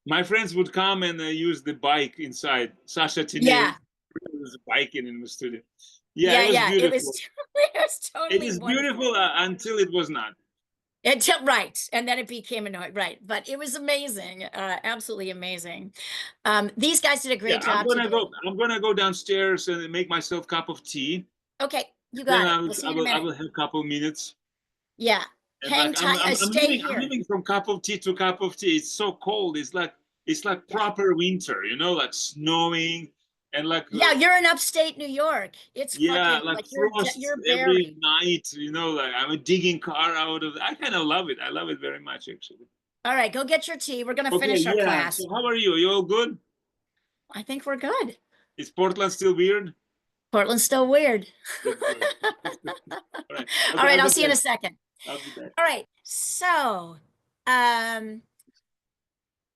My friends would come and use the bike inside. Sasha today was biking in the studio. Yeah, it was beautiful. It is beautiful until it was not. Right, and then it became annoying, right? But it was amazing, absolutely amazing. These guys did a great job. I'm gonna go downstairs and make myself a cup of tea. Okay, You Then got I it. will, We'll see I you in a will, I minute. will have a couple minutes. Yeah. And Hang like tight. I'm Stay living, I'm here. living from cup of tea to cup of tea. It's so cold. It's like proper winter, you know, like snowing and like Yeah, you're in upstate New York. It's yeah, fucking like like frost you're every buried. night, you know, like I'm digging car out of. I kind of love it. I love it very much, actually. All right, go get your tea. We're gonna Okay, finish our yeah. class. So how are you? You all good? I think we're good. Is Portland still weird? Portland's still weird. That's good. All right. All right, I'll I'll be see you in a back. second. I'll be back. All right, so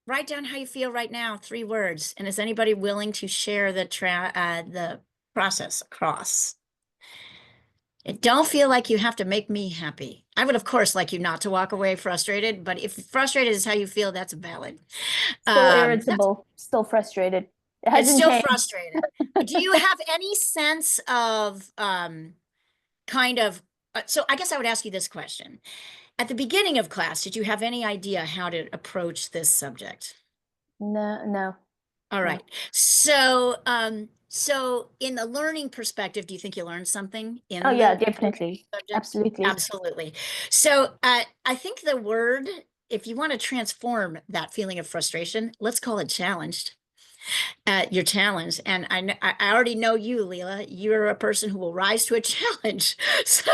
write down how you feel right now, 3 words. And is anybody willing to share the process across? And don't feel like you have to make me happy. I would, of course, like you not to walk away frustrated, but if frustrated is how you feel, that's valid. Still That's irritable, still frustrated. It it's hasn't still changed. frustrated. Do you have any sense of kind of so I guess I would ask you this question. At the beginning of class, did you have any idea how to approach this subject? No. All right. So so in the learning perspective, do you think you learned something in Oh yeah, the definitely. subject? Absolutely. Absolutely. So I think the word, if you want to transform that feeling of frustration, let's call it challenged. You're challenged, and I already know you, Leela. You're a person who will rise to a challenge. So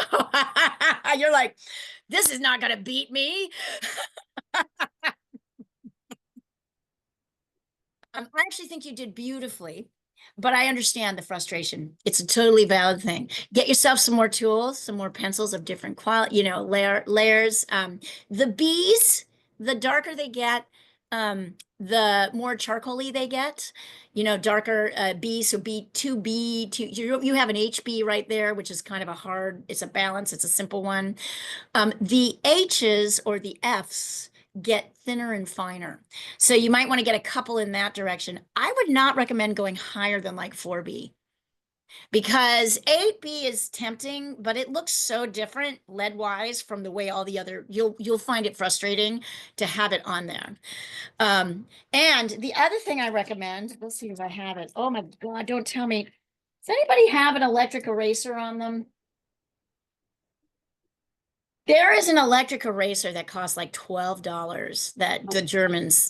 you're like, this is not going to beat me. I actually think you did beautifully, but I understand the frustration. It's a totally valid thing. Get yourself some more tools, some more pencils of different quality, you know, layers. The B's, the darker they get, the more charcoaly they get. You know, darker B, so B2B, you have an HB right there, which is kind of a hard, it's a balance, it's a simple one. The H's or the F's get thinner and finer. So you might want to get a couple in that direction. I would not recommend going higher than like 4B because 8B is tempting, but it looks so different lead wise from the way all the other, you'll find it frustrating to have it on there. And the other thing I recommend, let's see if I have it. Oh my God, don't tell me. Does anybody have an electric eraser on them? There is an electric eraser that costs like $12 that the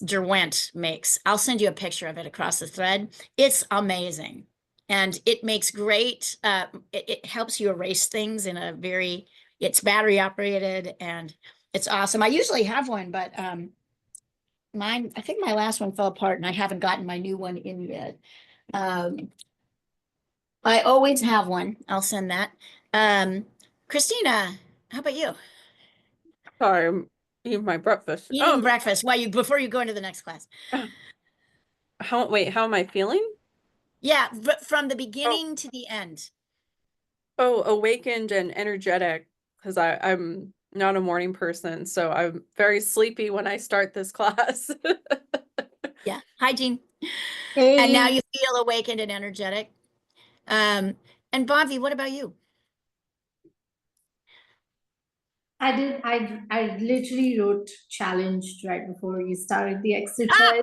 Derwent makes. I'll send you a picture of it across the thread. It's amazing. And it makes great, it helps you erase things in a very, it's battery operated and it's awesome. I usually have one, but mine, I think my last one fell apart and I haven't gotten my new one in yet. I always have one. I'll send that. Christina, how about you? Sorry, I'm eating my breakfast. Eating breakfast while before you go into the next class. How am I feeling? Yeah, but from the beginning to the end. Oh, awakened and energetic because I'm not a morning person, so I'm very sleepy when I start this class. Yeah. Hi, Jean. Hey. And now you feel awakened and energetic. And Bobby, what about you? I literally wrote challenged right before you started the exercise.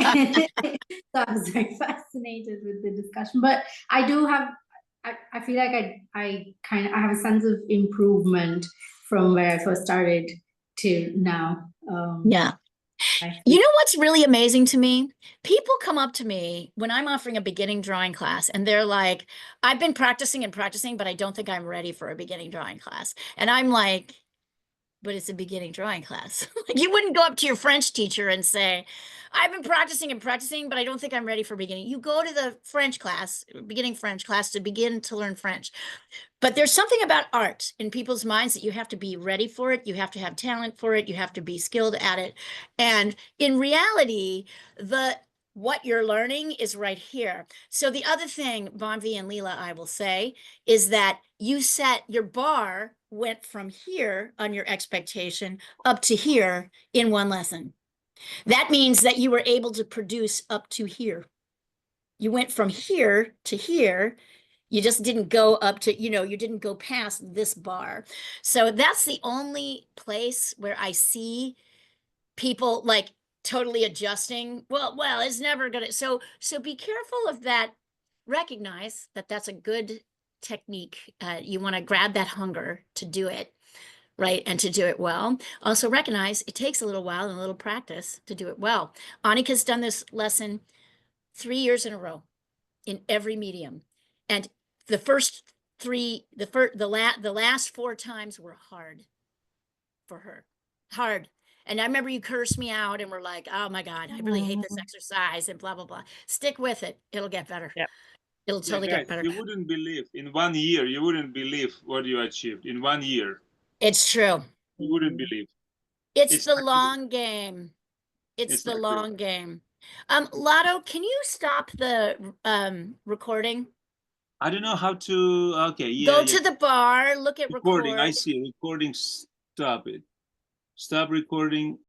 So I was very fascinated with the discussion. But I do have, I feel like I have a sense of improvement from where I first started to now. Yeah. You know what's really amazing to me? People come up to me when I'm offering a beginning drawing class and they're like, I've been practicing and practicing, but I don't think I'm ready for a beginning drawing class. And I'm like, but it's a beginning drawing class. You wouldn't go up to your French teacher and say, I've been practicing and practicing, but I don't think I'm ready for beginning. You go to the French class, beginning French class to begin to learn French. But there's something about art in people's minds that you have to be ready for it. You have to have talent for it. You have to be skilled at it. And in reality, what you're learning is right here. So the other thing, Bonvi and Leela, I will say, is that you set your bar went from here on your expectation up to here in one lesson. That means that you were able to produce up to here. You went from here to here. You just didn't go up to, you didn't go past this bar. So that's the only place where I see people like totally adjusting. Well, it's never gonna. So be careful of that. Recognize that that's a good technique. You want to grab that hunger to do it, right? And to do it well. Also recognize it takes a little while and a little practice to do it well. Annika's done this lesson 3 years in a row in every medium. And the first three, the last 4 times were hard for her. Hard. And I remember you cursed me out and were like, oh my God, I really hate this exercise and blah, blah, blah. Stick with it. It'll get better. Yep. It'll totally guys, get better. you wouldn't believe in 1 year, you wouldn't believe what you achieved in 1 year. It's true. You wouldn't believe. It's It's the not- long game. It's It's the not true. long game. Lotto, can you stop the recording? I don't know how to. Okay, yeah. Go yeah. to the bar, look at recording. record. I see recording. Stop it. Stop recording.